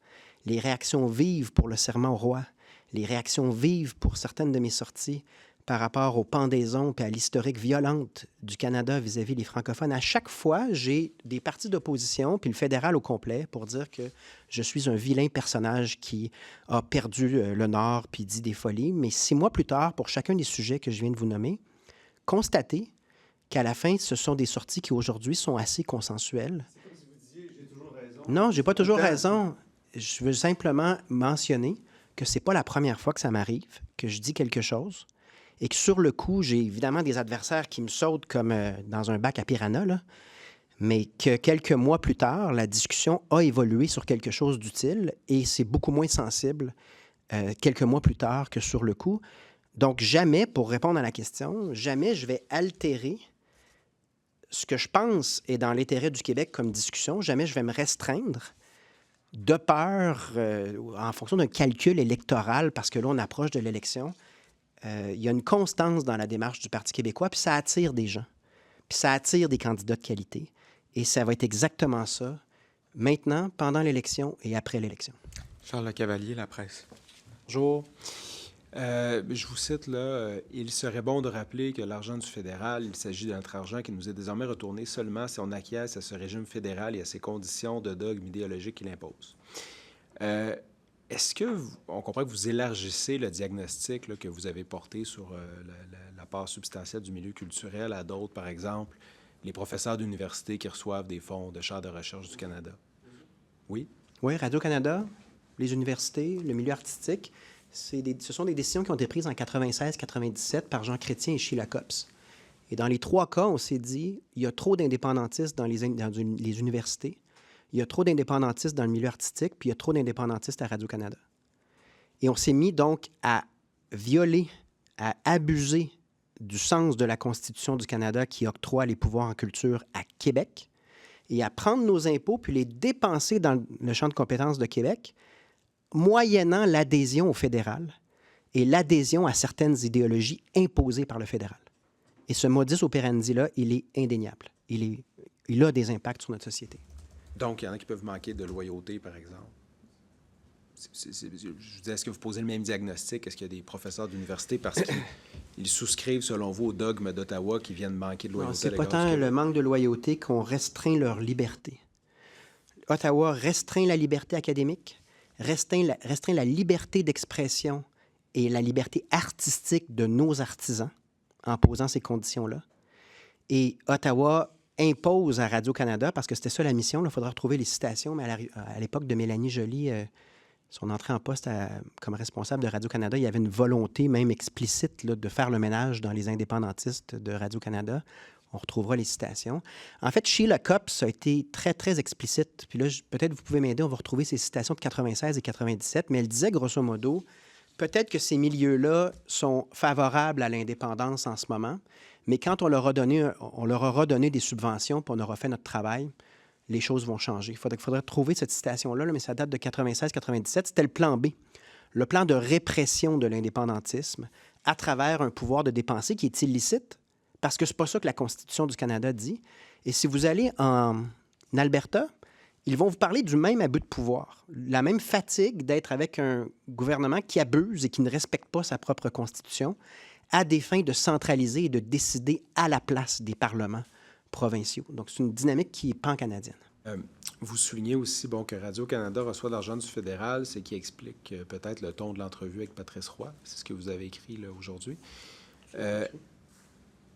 Speaker 1: Les réactions vives pour le serment au roi. Les réactions vives pour certaines de mes sorties par rapport aux pendaisons et à l'historique violente du Canada vis-à-vis des francophones. À chaque fois, j'ai des partis d'opposition, puis le fédéral au complet, pour dire que je suis un vilain personnage qui a perdu le Nord puis dit des folies. Mais 6 mois plus tard, pour chacun des sujets que je viens de vous nommer, constatez qu'à la fin, ce sont des sorties qui aujourd'hui sont assez consensuelles. C'est comme si vous disiez « j'ai toujours raison ». Non, j'ai pas toujours raison. Je veux simplement mentionner que c'est pas la première fois que ça m'arrive, que je dis quelque chose et que sur le coup, j'ai évidemment des adversaires qui me sautent comme dans un bac à piranha, là, mais que quelques mois plus tard, la discussion a évolué sur quelque chose d'utile et c'est beaucoup moins sensible quelques mois plus tard que sur le coup. Donc, jamais, pour répondre à la question, jamais je vais altérer ce que je pense est dans l'intérêt du Québec comme discussion. Jamais je vais me restreindre de peur, en fonction d'un calcul électoral, parce que là, on approche de l'élection. Il y a une constance dans la démarche du Parti québécois, puis ça attire des gens, puis ça attire des candidats de qualité. Et ça va être exactement ça, maintenant, pendant l'élection et après l'élection.
Speaker 2: Charles Le Cavalier, La Presse.
Speaker 7: Bonjour. Je vous cite là, il serait bon de rappeler que l'argent du fédéral, il s'agit de notre argent qui nous est désormais retourné seulement si on acquiesce à ce régime fédéral et à ses conditions de dogme idéologique qu'il impose. Est-ce que on comprend que vous élargissez le diagnostic là, que vous avez porté sur la part substantielle du milieu culturel à d'autres, par exemple, les professeurs d'université qui reçoivent des fonds de chaire de recherche du Canada? Oui?
Speaker 1: Oui, Radio-Canada, les universités, le milieu artistique, ce sont des décisions qui ont été prises en 96-97 par Jean Chrétien et Sheila Copps. Et dans les trois cas, on s'est dit, il y a trop d'indépendantistes dans les universités, il y a trop d'indépendantistes dans le milieu artistique, puis il y a trop d'indépendantistes à Radio-Canada. Et on s'est mis donc à violer, à abuser du sens de la Constitution du Canada qui octroie les pouvoirs en culture à Québec, et à prendre nos impôts puis les dépenser dans le champ de compétences de Québec, moyennant l'adhésion au fédéral et l'adhésion à certaines idéologies imposées par le fédéral. Et ce modus operandi-là, il est indéniable. Il a des impacts sur notre société.
Speaker 7: Donc, il y en a qui peuvent manquer de loyauté, par exemple. Je vous dis, est-ce que vous posez le même diagnostic? Est-ce qu'il y a des professeurs d'université parce qu'ils souscrivent, selon vous, au dogme d'Ottawa qui viennent manquer de loyauté?
Speaker 1: Ce n'est pas tant le manque de loyauté qu'on restreint leur liberté. Ottawa restreint la liberté académique, restreint la liberté d'expression et la liberté artistique de nos artisans en posant ces conditions-là. Et Ottawa impose à Radio-Canada, parce que c'était ça la mission, il faudra retrouver les citations, mais à l'époque de Mélanie Joly, son entrée en poste comme responsable de Radio-Canada, il y avait une volonté même explicite là, de faire le ménage dans les indépendantistes de Radio-Canada. On retrouvera les citations. En fait, Sheila Copps a été très, très explicite. Puis là, peut-être vous pouvez m'aider, on va retrouver ces citations de 96 et 97, mais elle disait grosso modo, peut-être que ces milieux-là sont favorables à l'indépendance en ce moment, mais quand on leur aura donné des subventions, puis on aura fait notre travail, les choses vont changer. Il faudrait trouver cette citation-là, mais ça date de 96-97. C'était le plan B, le plan de répression de l'indépendantisme à travers un pouvoir de dépenser qui est illicite, parce que c'est pas ça que la Constitution du Canada dit. Et si vous allez en Alberta, ils vont vous parler du même abus de pouvoir, la même fatigue d'être avec un gouvernement qui abuse et qui ne respecte pas sa propre Constitution à des fins de centraliser et de décider à la place des parlements provinciaux. Donc, c'est une dynamique qui est pan-canadienne.
Speaker 7: Vous soulignez aussi que Radio-Canada reçoit de l'argent du fédéral, ce qui explique peut-être le ton de l'entrevue avec Patrice Roy. C'est ce que vous avez écrit là, aujourd'hui.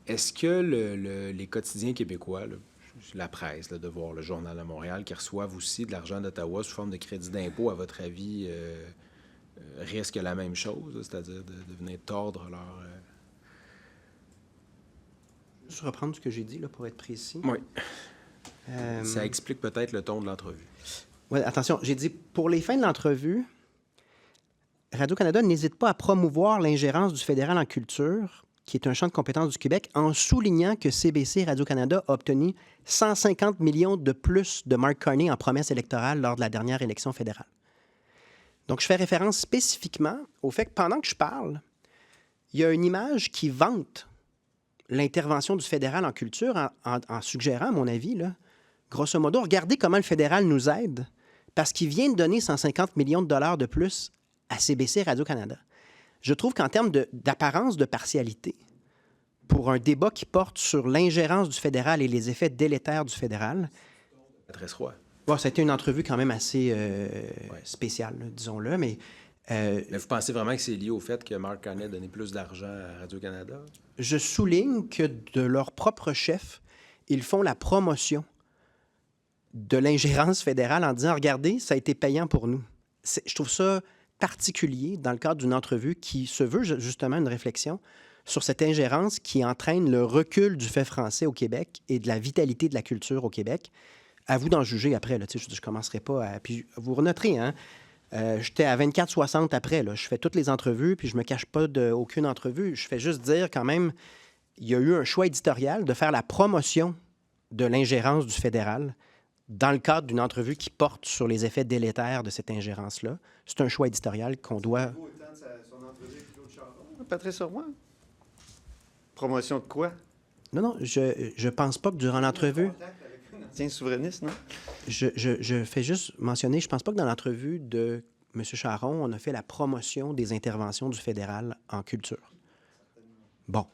Speaker 7: Est-ce que les quotidiens québécois, là, la presse, Le Devoir, le Journal de Montréal, qui reçoivent aussi de l'argent d'Ottawa sous forme de crédit d'impôt, à votre avis, risquent la même chose, c'est-à-dire de venir tordre leur...
Speaker 1: Juste reprendre ce que j'ai dit là, pour être précis.
Speaker 7: Oui. Ça explique peut-être le ton de l'entrevue.
Speaker 1: Oui, attention, j'ai dit, pour les fins de l'entrevue, Radio-Canada n'hésite pas à promouvoir l'ingérence du fédéral en culture, qui est un champ de compétences du Québec, en soulignant que CBC Radio-Canada a obtenu 150 millions de plus de Mark Carney en promesse électorale lors de la dernière élection fédérale. Donc, je fais référence spécifiquement au fait que pendant que je parle, il y a une image qui vante l'intervention du fédéral en culture en suggérant, à mon avis, là, grosso modo, regardez comment le fédéral nous aide parce qu'il vient de donner 150 millions de dollars de plus à CBC Radio-Canada. Je trouve qu'en termes d'apparence de partialité, pour un débat qui porte sur l'ingérence du fédéral et les effets délétères du fédéral...
Speaker 7: Patrice Roy.
Speaker 1: Bon, ça a été une entrevue quand même assez spéciale, là, disons-le, mais...
Speaker 7: Mais vous pensez vraiment que c'est lié au fait que Mark Carney a donné plus d'argent à Radio-Canada?
Speaker 1: Je souligne que de leur propre chef, ils font la promotion de l'ingérence fédérale en disant « Regardez, ça a été payant pour nous ». Je trouve ça particulier dans le cadre d'une entrevue qui se veut justement une réflexion sur cette ingérence qui entraîne le recul du fait français au Québec et de la vitalité de la culture au Québec. À vous d'en juger après. Là, je ne commencerai pas à... Puis vous renoterez, hein? J'étais à 24-60 après. Là. Je fais toutes les entrevues, puis je ne me cache pas d'aucune entrevue. Je fais juste dire quand même, il y a eu un choix éditorial de faire la promotion de l'ingérence du fédéral dans le cadre d'une entrevue qui porte sur les effets délétères de cette ingérence-là. C'est un choix éditorial qu'on doit...
Speaker 3: Patrice Roy? Promotion de quoi?
Speaker 1: Non, je pense pas que durant l'entrevue...
Speaker 3: Tiens, souverainiste, non?
Speaker 1: Je fais juste mentionner, je pense pas que dans l'entrevue de M. Charon, on a fait la promotion des interventions du fédéral en culture. Bon.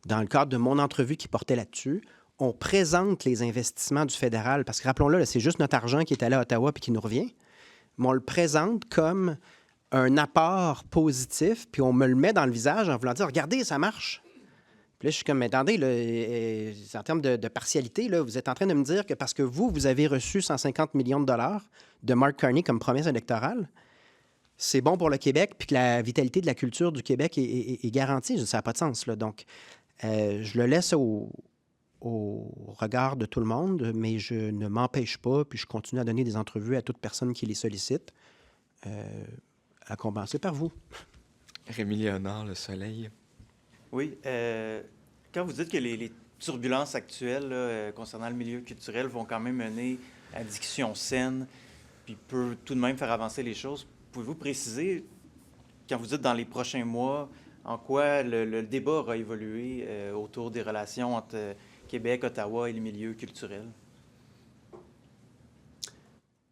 Speaker 1: Dans le cadre de mon entrevue qui portait là-dessus, on présente les investissements du fédéral, parce que rappelons-le, là, c'est juste notre argent qui est allé à Ottawa puis qui nous revient, mais on le présente comme un apport positif, puis on me le met dans le visage en voulant dire « Regardez, ça marche ». Puis là, je suis comme, mais attendez, là, en termes de partialité, là, vous êtes en train de me dire que parce que vous avez reçu 150 millions de dollars de Mark Carney comme promesse électorale, c'est bon pour le Québec, puis que la vitalité de la culture du Québec est garantie. Ça n'a pas de sens, là. Donc, je le laisse au regard de tout le monde, mais je ne m'empêche pas, puis je continue à donner des entrevues à toute personne qui les sollicite, à commencer par vous.
Speaker 2: Rémi Léonard, Le Soleil.
Speaker 8: Oui. Quand vous dites que les turbulences actuelles là, concernant le milieu culturel vont quand même mener à une discussion saine, puis peut tout de même faire avancer les choses, pouvez-vous préciser, quand vous dites dans les prochains mois, en quoi le débat aura évolué autour des relations entre Québec, Ottawa et le milieu culturel?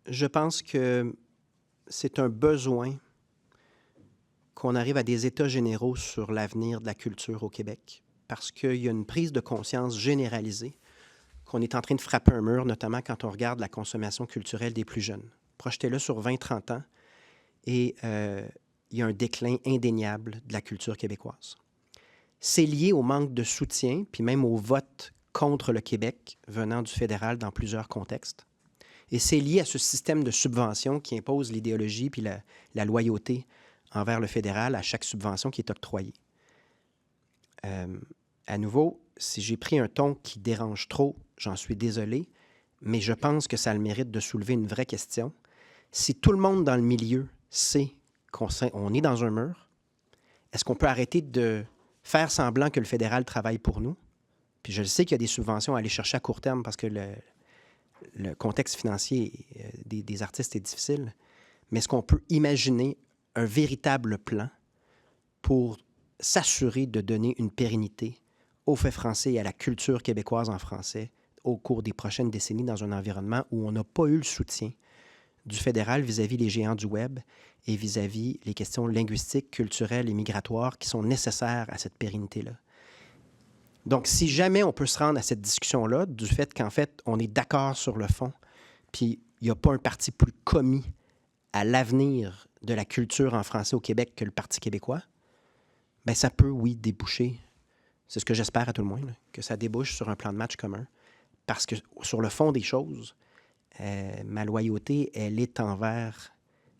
Speaker 1: Je pense que c'est un besoin qu'on arrive à des états généraux sur l'avenir de la culture au Québec, parce qu'il y a une prise de conscience généralisée qu'on est en train de frapper un mur, notamment quand on regarde la consommation culturelle des plus jeunes. Projetez-le sur 20-30 ans, et il y a un déclin indéniable de la culture québécoise. C'est lié au manque de soutien, puis même au vote contre le Québec venant du fédéral dans plusieurs contextes. Et c'est lié à ce système de subvention qui impose l'idéologie puis la loyauté envers le fédéral à chaque subvention qui est octroyée. À nouveau, si j'ai pris un ton qui dérange trop, j'en suis désolé, mais je pense que ça a le mérite de soulever une vraie question. Si tout le monde dans le milieu sait qu'on est dans un mur, est-ce qu'on peut arrêter de faire semblant que le fédéral travaille pour nous? Puis je le sais qu'il y a des subventions à aller chercher à court terme parce que le contexte financier des artistes est difficile, mais est-ce qu'on peut imaginer un véritable plan pour s'assurer de donner une pérennité au fait français et à la culture québécoise en français au cours des prochaines décennies dans un environnement où on n'a pas eu le soutien du fédéral vis-à-vis les géants du web et vis-à-vis les questions linguistiques, culturelles et migratoires qui sont nécessaires à cette pérennité-là. Donc, si jamais on peut se rendre à cette discussion-là, du fait qu'en fait, on est d'accord sur le fond, puis il n'y a pas un parti plus commis à l'avenir de la culture en français au Québec que le Parti québécois, bien, ça peut, oui, déboucher. C'est ce que j'espère à tout le moins, là, que ça débouche sur un plan de match commun. Parce que sur le fond des choses, ma loyauté, elle est envers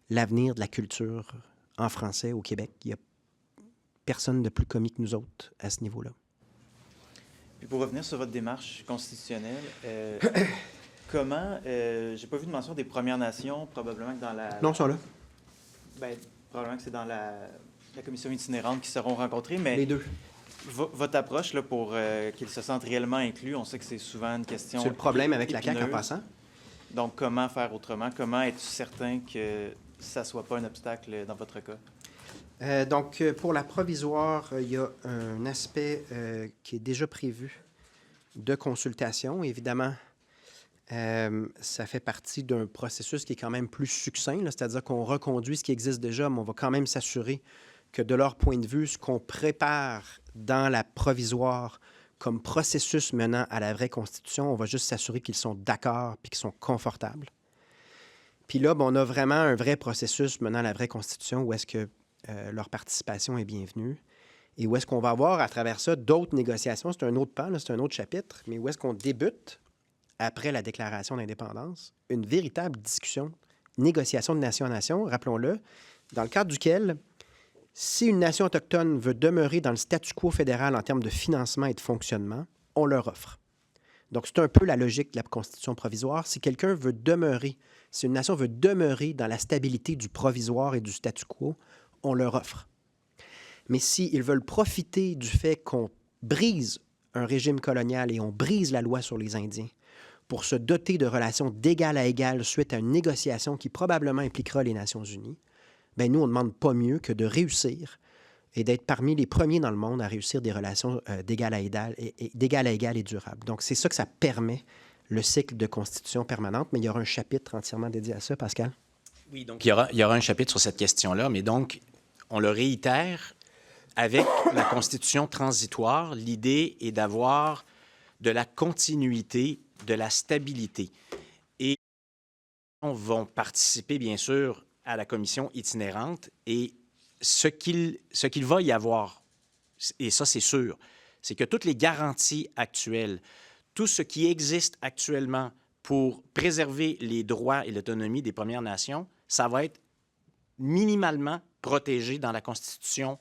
Speaker 1: l'avenir de la culture en français au Québec. Il n'y a personne de plus commis que nous autres à ce niveau-là.
Speaker 8: Puis pour revenir sur votre démarche constitutionnelle, comment, j'ai pas vu de mention des Premières Nations, probablement que dans la...
Speaker 1: Non, ça là.
Speaker 8: Bien, probablement que c'est dans la commission itinérante qui seront rencontrés, mais...
Speaker 1: Les deux.
Speaker 8: Votre approche là, pour qu'ils se sentent réellement inclus, on sait que c'est souvent une question...
Speaker 1: C'est le problème avec la CAQ en
Speaker 8: épineuse.
Speaker 1: passant.
Speaker 8: Donc, comment faire autrement? Comment être certain que ça ne soit pas un obstacle dans votre cas?
Speaker 1: Donc, pour la provisoire, il y a un aspect qui est déjà prévu de consultation. Évidemment, ça fait partie d'un processus qui est quand même plus succinct, là, c'est-à-dire qu'on reconduit ce qui existe déjà, mais on va quand même s'assurer que de leur point de vue, ce qu'on prépare dans la provisoire comme processus menant à la vraie Constitution, on va juste s'assurer qu'ils sont d'accord puis qu'ils sont confortables. Puis là, on a vraiment un vrai processus menant à la vraie Constitution où est-ce que leur participation est bienvenue et où est-ce qu'on va avoir à travers ça d'autres négociations. C'est un autre pan, là, c'est un autre chapitre, mais où est-ce qu'on débute, après la déclaration d'indépendance, une véritable discussion, négociation de nation à nation, rappelons-le, dans le cadre duquel Si une nation autochtone veut demeurer dans le statu quo fédéral en termes de financement et de fonctionnement, on leur offre. Donc, c'est un peu la logique de la Constitution provisoire. Si quelqu'un veut demeurer, si une nation veut demeurer dans la stabilité du provisoire et du statu quo, on leur offre. Mais s'ils veulent profiter du fait qu'on brise un régime colonial et on brise la loi sur les Indiens pour se doter de relations d'égal à égal suite à une négociation qui probablement impliquera les Nations unies, bien, nous, on ne demande pas mieux que de réussir et d'être parmi les premiers dans le monde à réussir des relations d'égal à égal et durables. Donc, c'est ça que ça permet, le cycle de constitution permanente, mais il y aura un chapitre entièrement dédié à ça, Pascal.
Speaker 9: Oui, donc il y aura un chapitre sur cette question-là, mais donc, on le réitère, avec la constitution transitoire, l'idée est d'avoir de la continuité, de la stabilité. Et on va participer, bien sûr, à la commission itinérante et ce qu'il va y avoir, et ça c'est sûr, c'est que toutes les garanties actuelles, tout ce qui existe actuellement pour préserver les droits et l'autonomie des Premières Nations, ça va être minimalement protégé dans la Constitution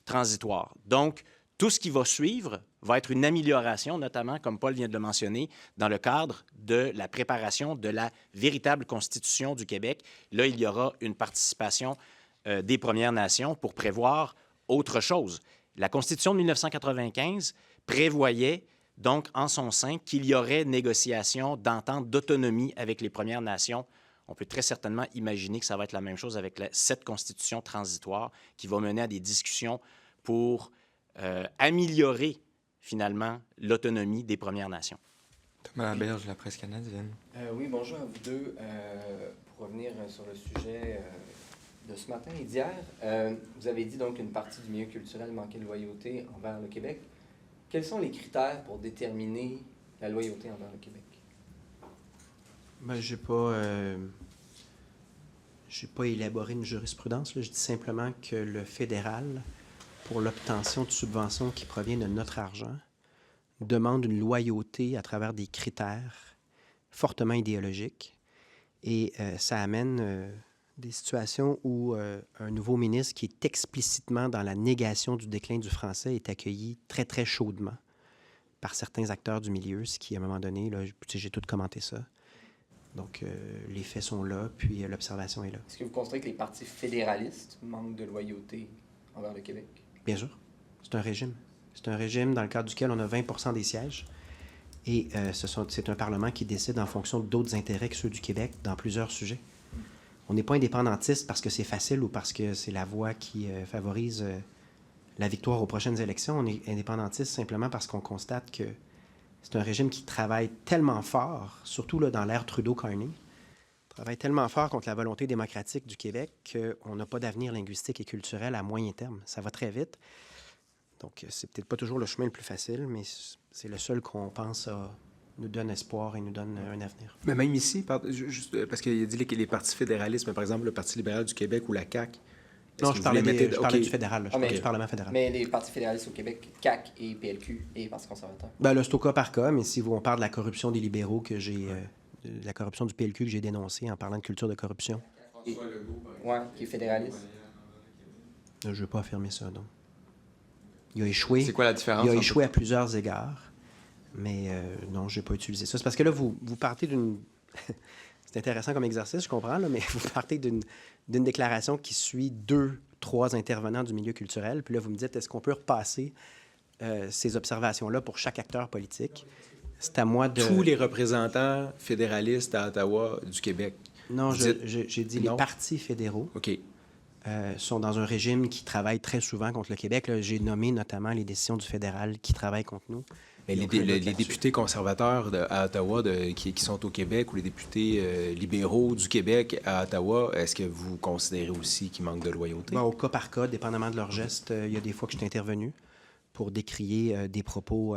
Speaker 9: transitoire. Donc, tout ce qui va suivre va être une amélioration, notamment, comme Paul vient de le mentionner, dans le cadre de la préparation de la véritable Constitution du Québec. Là, il y aura une participation des Premières Nations pour prévoir autre chose. La Constitution de 1995 prévoyait donc en son sein qu'il y aurait négociation d'entente d'autonomie avec les Premières Nations. On peut très certainement imaginer que ça va être la même chose avec cette Constitution transitoire qui va mener à des discussions pour améliorer finalement l'autonomie des Premières Nations.
Speaker 2: Thomas Laberge, la presse canadienne.
Speaker 10: Oui, bonjour à vous deux. Pour revenir sur le sujet de ce matin et d'hier, vous avez dit donc qu'une partie du milieu culturel manquait de loyauté envers le Québec. Quels sont les critères pour déterminer la loyauté envers le Québec?
Speaker 1: Ben, j'ai pas élaboré une jurisprudence. Là. Je dis simplement que le fédéral, pour l'obtention de subventions qui proviennent de notre argent, demande une loyauté à travers des critères fortement idéologiques. Et ça amène des situations où un nouveau ministre qui est explicitement dans la négation du déclin du français est accueilli très, très chaudement par certains acteurs du milieu, ce qui, à un moment donné, là, j'ai tout commenté ça. Donc, les faits sont là, puis l'observation est là.
Speaker 10: Est-ce que vous considérez que les partis fédéralistes manquent de loyauté envers le Québec?
Speaker 1: Bien sûr. C'est un régime. C'est un régime dans le cadre duquel on a 20 des sièges. Et c'est un Parlement qui décide en fonction d'autres intérêts que ceux du Québec dans plusieurs sujets. On n'est pas indépendantiste parce que c'est facile ou parce que c'est la voie qui favorise la victoire aux prochaines élections. On est indépendantiste simplement parce qu'on constate que c'est un régime qui travaille tellement fort, surtout là, dans l'ère Trudeau-Carney, travaille tellement fort contre la volonté démocratique du Québec qu'on n'a pas d'avenir linguistique et culturel à moyen terme. Ça va très vite. Donc, c'est peut-être pas toujours le chemin le plus facile, mais c'est le seul qu'on pense nous donne espoir et nous donne un avenir.
Speaker 7: Mais même ici, juste, parce qu'il a dit les partis fédéralistes, mais par exemple le Parti libéral du Québec ou la CAQ.
Speaker 1: Non, je parlais du fédéral. Je parlais du Parlement fédéral.
Speaker 10: Mais les partis fédéralistes au Québec, CAQ et PLQ et Parti conservateur.
Speaker 1: Ben là, c'est au cas par cas, mais si on parle de la corruption des libéraux de la corruption du PLQ que j'ai dénoncée en parlant de culture de corruption.
Speaker 10: Oui, qui est fédéraliste.
Speaker 1: Je ne veux pas affirmer ça, non. Il a échoué.
Speaker 2: C'est quoi la différence?
Speaker 1: Il a échoué à plusieurs égards, mais non, je n'ai pas utilisé ça. C'est parce que là, vous partez d'une... C'est intéressant comme exercice, je comprends, là, mais vous partez d'une déclaration qui suit 2-3 intervenants du milieu culturel, puis là, vous me dites, est-ce qu'on peut repasser ces observations-là pour chaque acteur politique? C'est à moi de...
Speaker 7: Tous les représentants fédéralistes à Ottawa du Québec.
Speaker 1: Non, j'ai dit
Speaker 7: non?
Speaker 1: Les partis fédéraux.
Speaker 7: OK.
Speaker 1: Sont dans un régime qui travaille très souvent contre le Québec. Là, j'ai nommé notamment les décisions du fédéral qui travaillent contre nous.
Speaker 7: Mais les députés conservateurs à Ottawa qui sont au Québec ou les députés libéraux du Québec à Ottawa, est-ce que vous considérez aussi qu'ils manquent de loyauté?
Speaker 1: Au cas par cas, dépendamment de leurs gestes, il y a des fois que je suis intervenu pour décrier des propos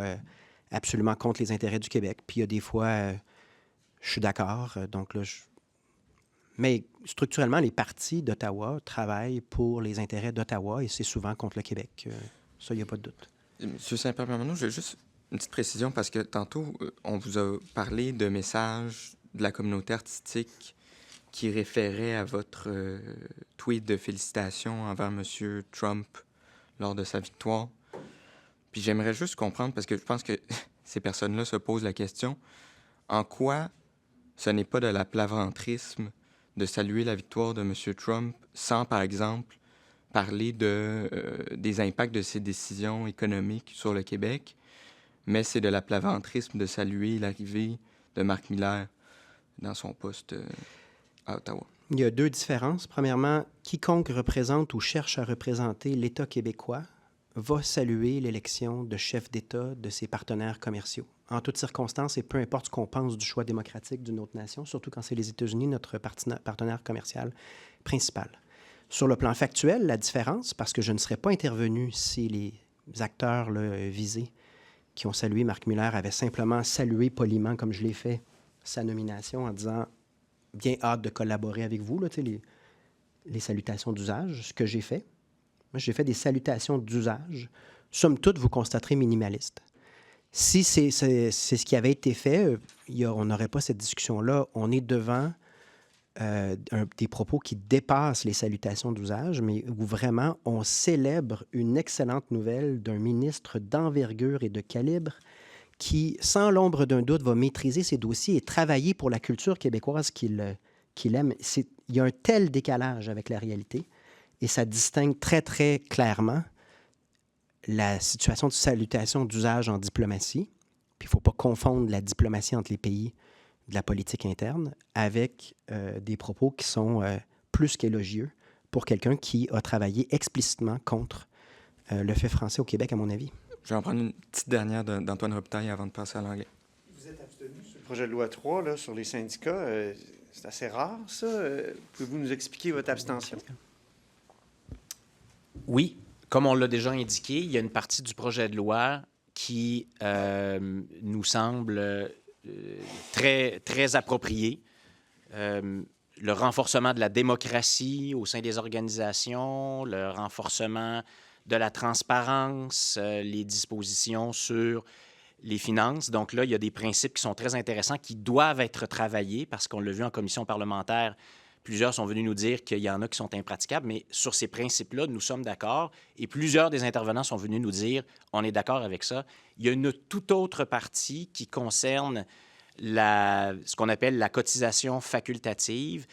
Speaker 1: absolument contre les intérêts du Québec. Puis il y a des fois, je suis d'accord. Donc là, Mais structurellement, les partis d'Ottawa travaillent pour les intérêts d'Ottawa et c'est souvent contre le Québec. Ça, il n'y a pas de doute.
Speaker 2: Monsieur Saint-Pierre-Plamondon, j'ai juste une petite précision parce que tantôt, on vous a parlé de messages de la communauté artistique qui référait à votre tweet de félicitations envers M. Trump lors de sa victoire. Puis j'aimerais juste comprendre, parce que je pense que ces personnes-là se posent la question, en quoi ce n'est pas de la plaventrisme de saluer la victoire de M. Trump sans, par exemple, parler des impacts de ses décisions économiques sur le Québec, mais c'est de la plaventrisme de saluer l'arrivée de Marc Miller dans son poste à Ottawa.
Speaker 1: Il y a deux différences. Premièrement, quiconque représente ou cherche à représenter l'État québécois va saluer l'élection de chef d'État de ses partenaires commerciaux. En toutes circonstances, et peu importe ce qu'on pense du choix démocratique d'une autre nation, surtout quand c'est les États-Unis, notre partenaire commercial principal. Sur le plan factuel, la différence, parce que je ne serais pas intervenu si les acteurs là, visés qui ont salué Marc Muller avaient simplement salué poliment, comme je l'ai fait, sa nomination en disant « bien hâte de collaborer avec vous », là, les salutations d'usage, ce que j'ai fait. Moi, j'ai fait des salutations d'usage, somme toute, vous constaterez minimalistes. Si c'est ce qui avait été fait, on n'aurait pas cette discussion-là. On est devant des propos qui dépassent les salutations d'usage, mais où vraiment on célèbre une excellente nouvelle d'un ministre d'envergure et de calibre qui, sans l'ombre d'un doute, va maîtriser ses dossiers et travailler pour la culture québécoise qu'il aime. Il y a un tel décalage avec la réalité et ça distingue très, très clairement la situation de salutation d'usage en diplomatie. Puis il ne faut pas confondre la diplomatie entre les pays de la politique interne avec des propos qui sont plus qu'élogieux pour quelqu'un qui a travaillé explicitement contre le fait français au Québec, à mon avis.
Speaker 2: Je vais en prendre une petite dernière d'Antoine Robitaille avant de passer à l'anglais.
Speaker 3: Vous êtes abstenu sur le projet de loi 3 là, sur les syndicats. C'est assez rare, ça. Pouvez-vous nous expliquer votre abstention?
Speaker 9: Oui, comme on l'a déjà indiqué, il y a une partie du projet de loi qui nous semble très, très appropriée. Le renforcement de la démocratie au sein des organisations, le renforcement de la transparence, les dispositions sur les finances. Donc là, il y a des principes qui sont très intéressants, qui doivent être travaillés, parce qu'on l'a vu en commission parlementaire, plusieurs sont venus nous dire qu'il y en a qui sont impraticables, mais sur ces principes-là, nous sommes d'accord. Et plusieurs des intervenants sont venus nous dire, on est d'accord avec ça. Il y a une toute autre partie qui concerne ce qu'on appelle la cotisation facultative,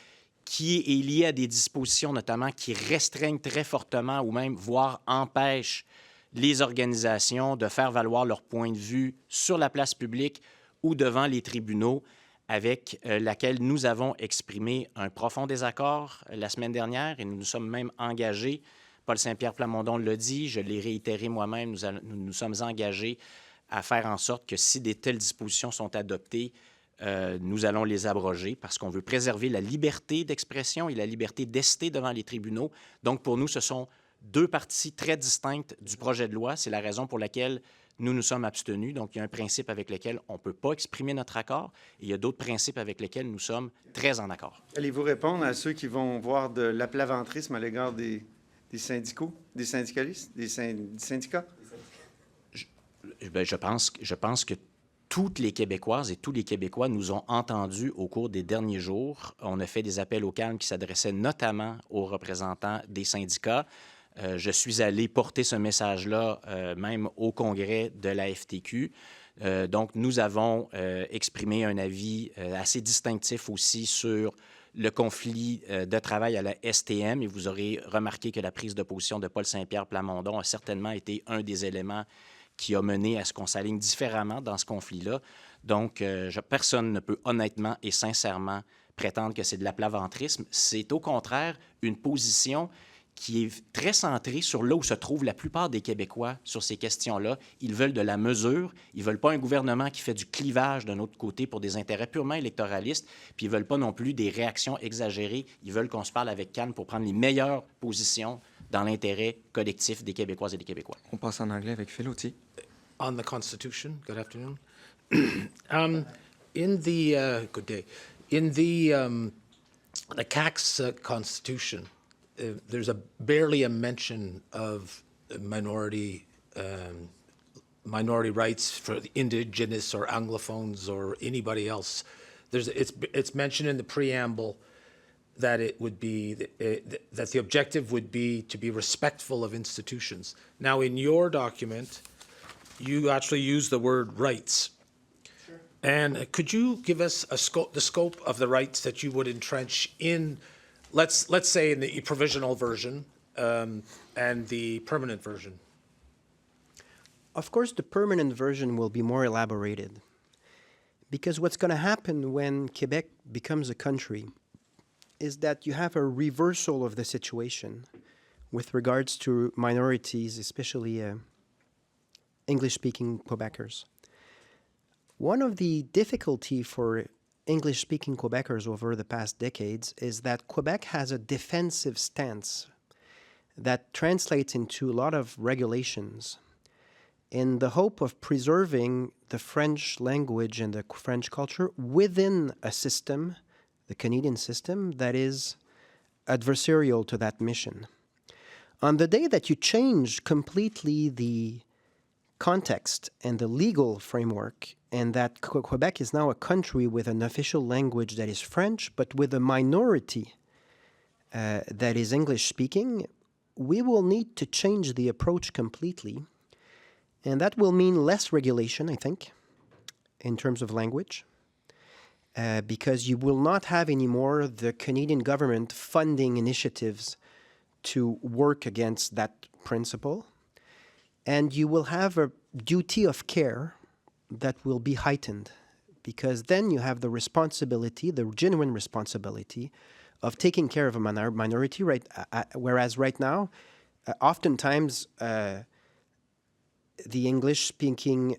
Speaker 9: qui est liée à des dispositions notamment qui restreignent très fortement ou même, voire empêchent les organisations de faire valoir leur point de vue sur la place publique ou devant les tribunaux, avec laquelle nous avons exprimé un profond désaccord la semaine dernière et nous nous sommes même engagés, Paul Saint-Pierre Plamondon l'a dit, je l'ai réitéré moi-même, nous sommes engagés à faire en sorte que si de telles dispositions sont adoptées, nous allons les abroger parce qu'on veut préserver la liberté d'expression et la liberté d'ester devant les tribunaux. Donc, pour nous, ce sont deux parties très distinctes du projet de loi. C'est la raison pour laquelle nous nous sommes abstenus. Donc, il y a un principe avec lequel on ne peut pas exprimer notre accord et il y a d'autres principes avec lesquels nous sommes très en accord.
Speaker 3: Allez-vous répondre à ceux qui vont voir de l'aplaventrisme à l'égard des syndicalistes, des syndicats?
Speaker 9: Je pense que toutes les Québécoises et tous les Québécois nous ont entendus au cours des derniers jours. On a fait des appels au calme qui s'adressaient notamment aux représentants des syndicats. Je suis allé porter ce message-là même au congrès de la FTQ. Donc, nous avons exprimé un avis assez distinctif aussi sur le conflit de travail à la STM. Et vous aurez remarqué que la prise de position de Paul Saint-Pierre Plamondon a certainement été un des éléments qui a mené à ce qu'on s'aligne différemment dans ce conflit-là. Donc, personne ne peut honnêtement et sincèrement prétendre que c'est de l'aplaventrisme. C'est au contraire une position qui est très centrée sur là où se trouvent la plupart des Québécois sur ces questions-là. Ils veulent de la mesure. Ils ne veulent pas un gouvernement qui fait du clivage d'un autre côté pour des intérêts purement électoralistes. Puis ils ne veulent pas non plus des réactions exagérées. Ils veulent qu'on se parle avec calme pour prendre les meilleures positions dans l'intérêt collectif des Québécoises et des Québécois.
Speaker 2: On passe en anglais avec Phil Autier.
Speaker 11: On the Constitution, good afternoon. Good day. In the CAC's Constitution, there's barely a mention of minority rights for the Indigenous or Anglophones or anybody else. It's mentioned in the preamble that it would be that the objective would be to be respectful of institutions. Now, in your document, you actually use the word rights. Sure. And could you give us the scope of the rights that you would entrench in, let's say, in the provisional version and the permanent version?
Speaker 1: Of course, the permanent version will be more elaborated, because what's going to happen when Quebec becomes a country is that you have a reversal of the situation with regards to minorities, especially English-speaking Quebecers. One of the difficulty for English-speaking Quebecers over the past decades is that Quebec has a defensive stance that translates into a lot of regulations in the hope of preserving the French language and the French culture within a system, the Canadian system, that is adversarial to that mission. On the day that you change completely the context and the legal framework, and that Quebec is now a country with an official language that is French, but with a minority that is English-speaking, we will need to change the approach completely. And that will mean less regulation, I think, in terms of language, because you will not have anymore the Canadian government funding initiatives to work against that principle. And you will have a duty of care that will be heightened, because then you have the responsibility, the genuine responsibility of taking care of a minority, right? Whereas right now, oftentimes, the English-speaking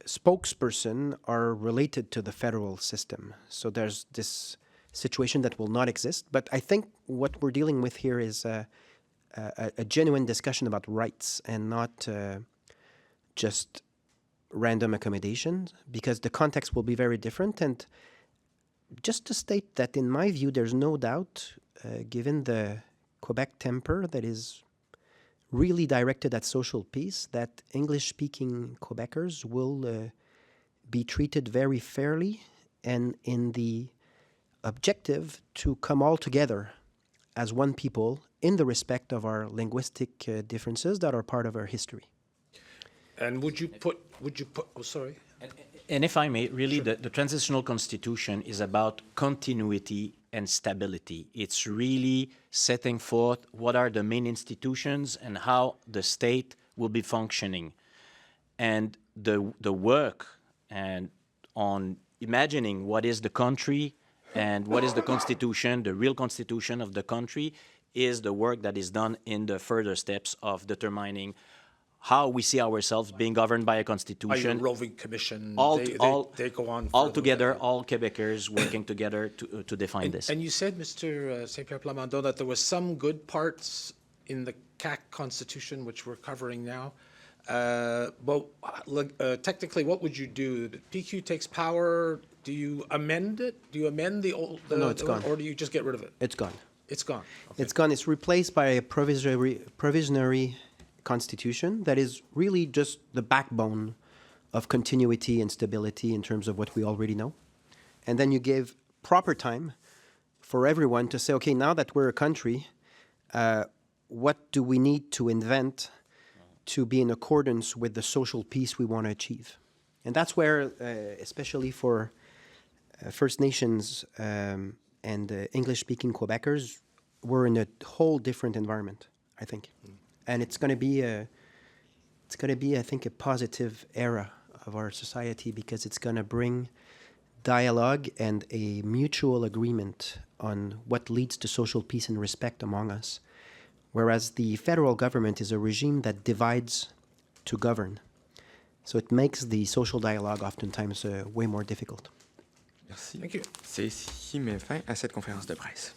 Speaker 1: spokesperson are related to the federal system. So there's this situation that will not exist. But I think what we're dealing with here is a genuine discussion about rights and not just random accommodations, because the context will be very different. And just to state that, in my view, there's no doubt, given the Quebec temper that is really directed at social peace, that English-speaking Quebecers will be treated very fairly and in the objective to come all together as one people in the respect of our linguistic differences that are part of our history.
Speaker 11: And would you put, oh, sorry.
Speaker 9: And if I may, really, sure. the transitional constitution is about continuity and stability. It's really setting forth what are the main institutions and how the state will be functioning. And the work and on imagining what is the country and what is the constitution, the real constitution of the country, is the work that is done in the further steps of determining how we see ourselves being governed by a constitution.
Speaker 11: A roving commission, they go on.
Speaker 9: All together, all Quebecers working together to define this.
Speaker 11: And you said, Mr. St. Pierre Plamondon, that there was some good parts in the CAQ Constitution, which we're covering now. Technically, what would you do? The PQ takes power. Do you amend it? Do you amend the old?
Speaker 1: No, it's gone.
Speaker 11: Or do you just get rid of it?
Speaker 1: It's gone.
Speaker 11: It's gone. Okay.
Speaker 1: It's gone. It's replaced by a provisionary constitution that is really just the backbone of continuity and stability in terms of what we already know. And then you give proper time for everyone to say, okay, now that we're a country, what do we need to invent to be in accordance with the social peace we want to achieve? And that's where, especially for First Nations and English-speaking Quebecers, we're in a whole different environment, I think. And it's going to be, I think, a positive era of our society, because it's going to bring dialogue and a mutual agreement on what leads to social peace and respect among us. Whereas the federal government is a regime that divides to govern. So it makes the social dialogue oftentimes way more difficult.
Speaker 2: Merci.
Speaker 11: Thank you.
Speaker 2: C'est ce qui met fin à cette conférence de presse.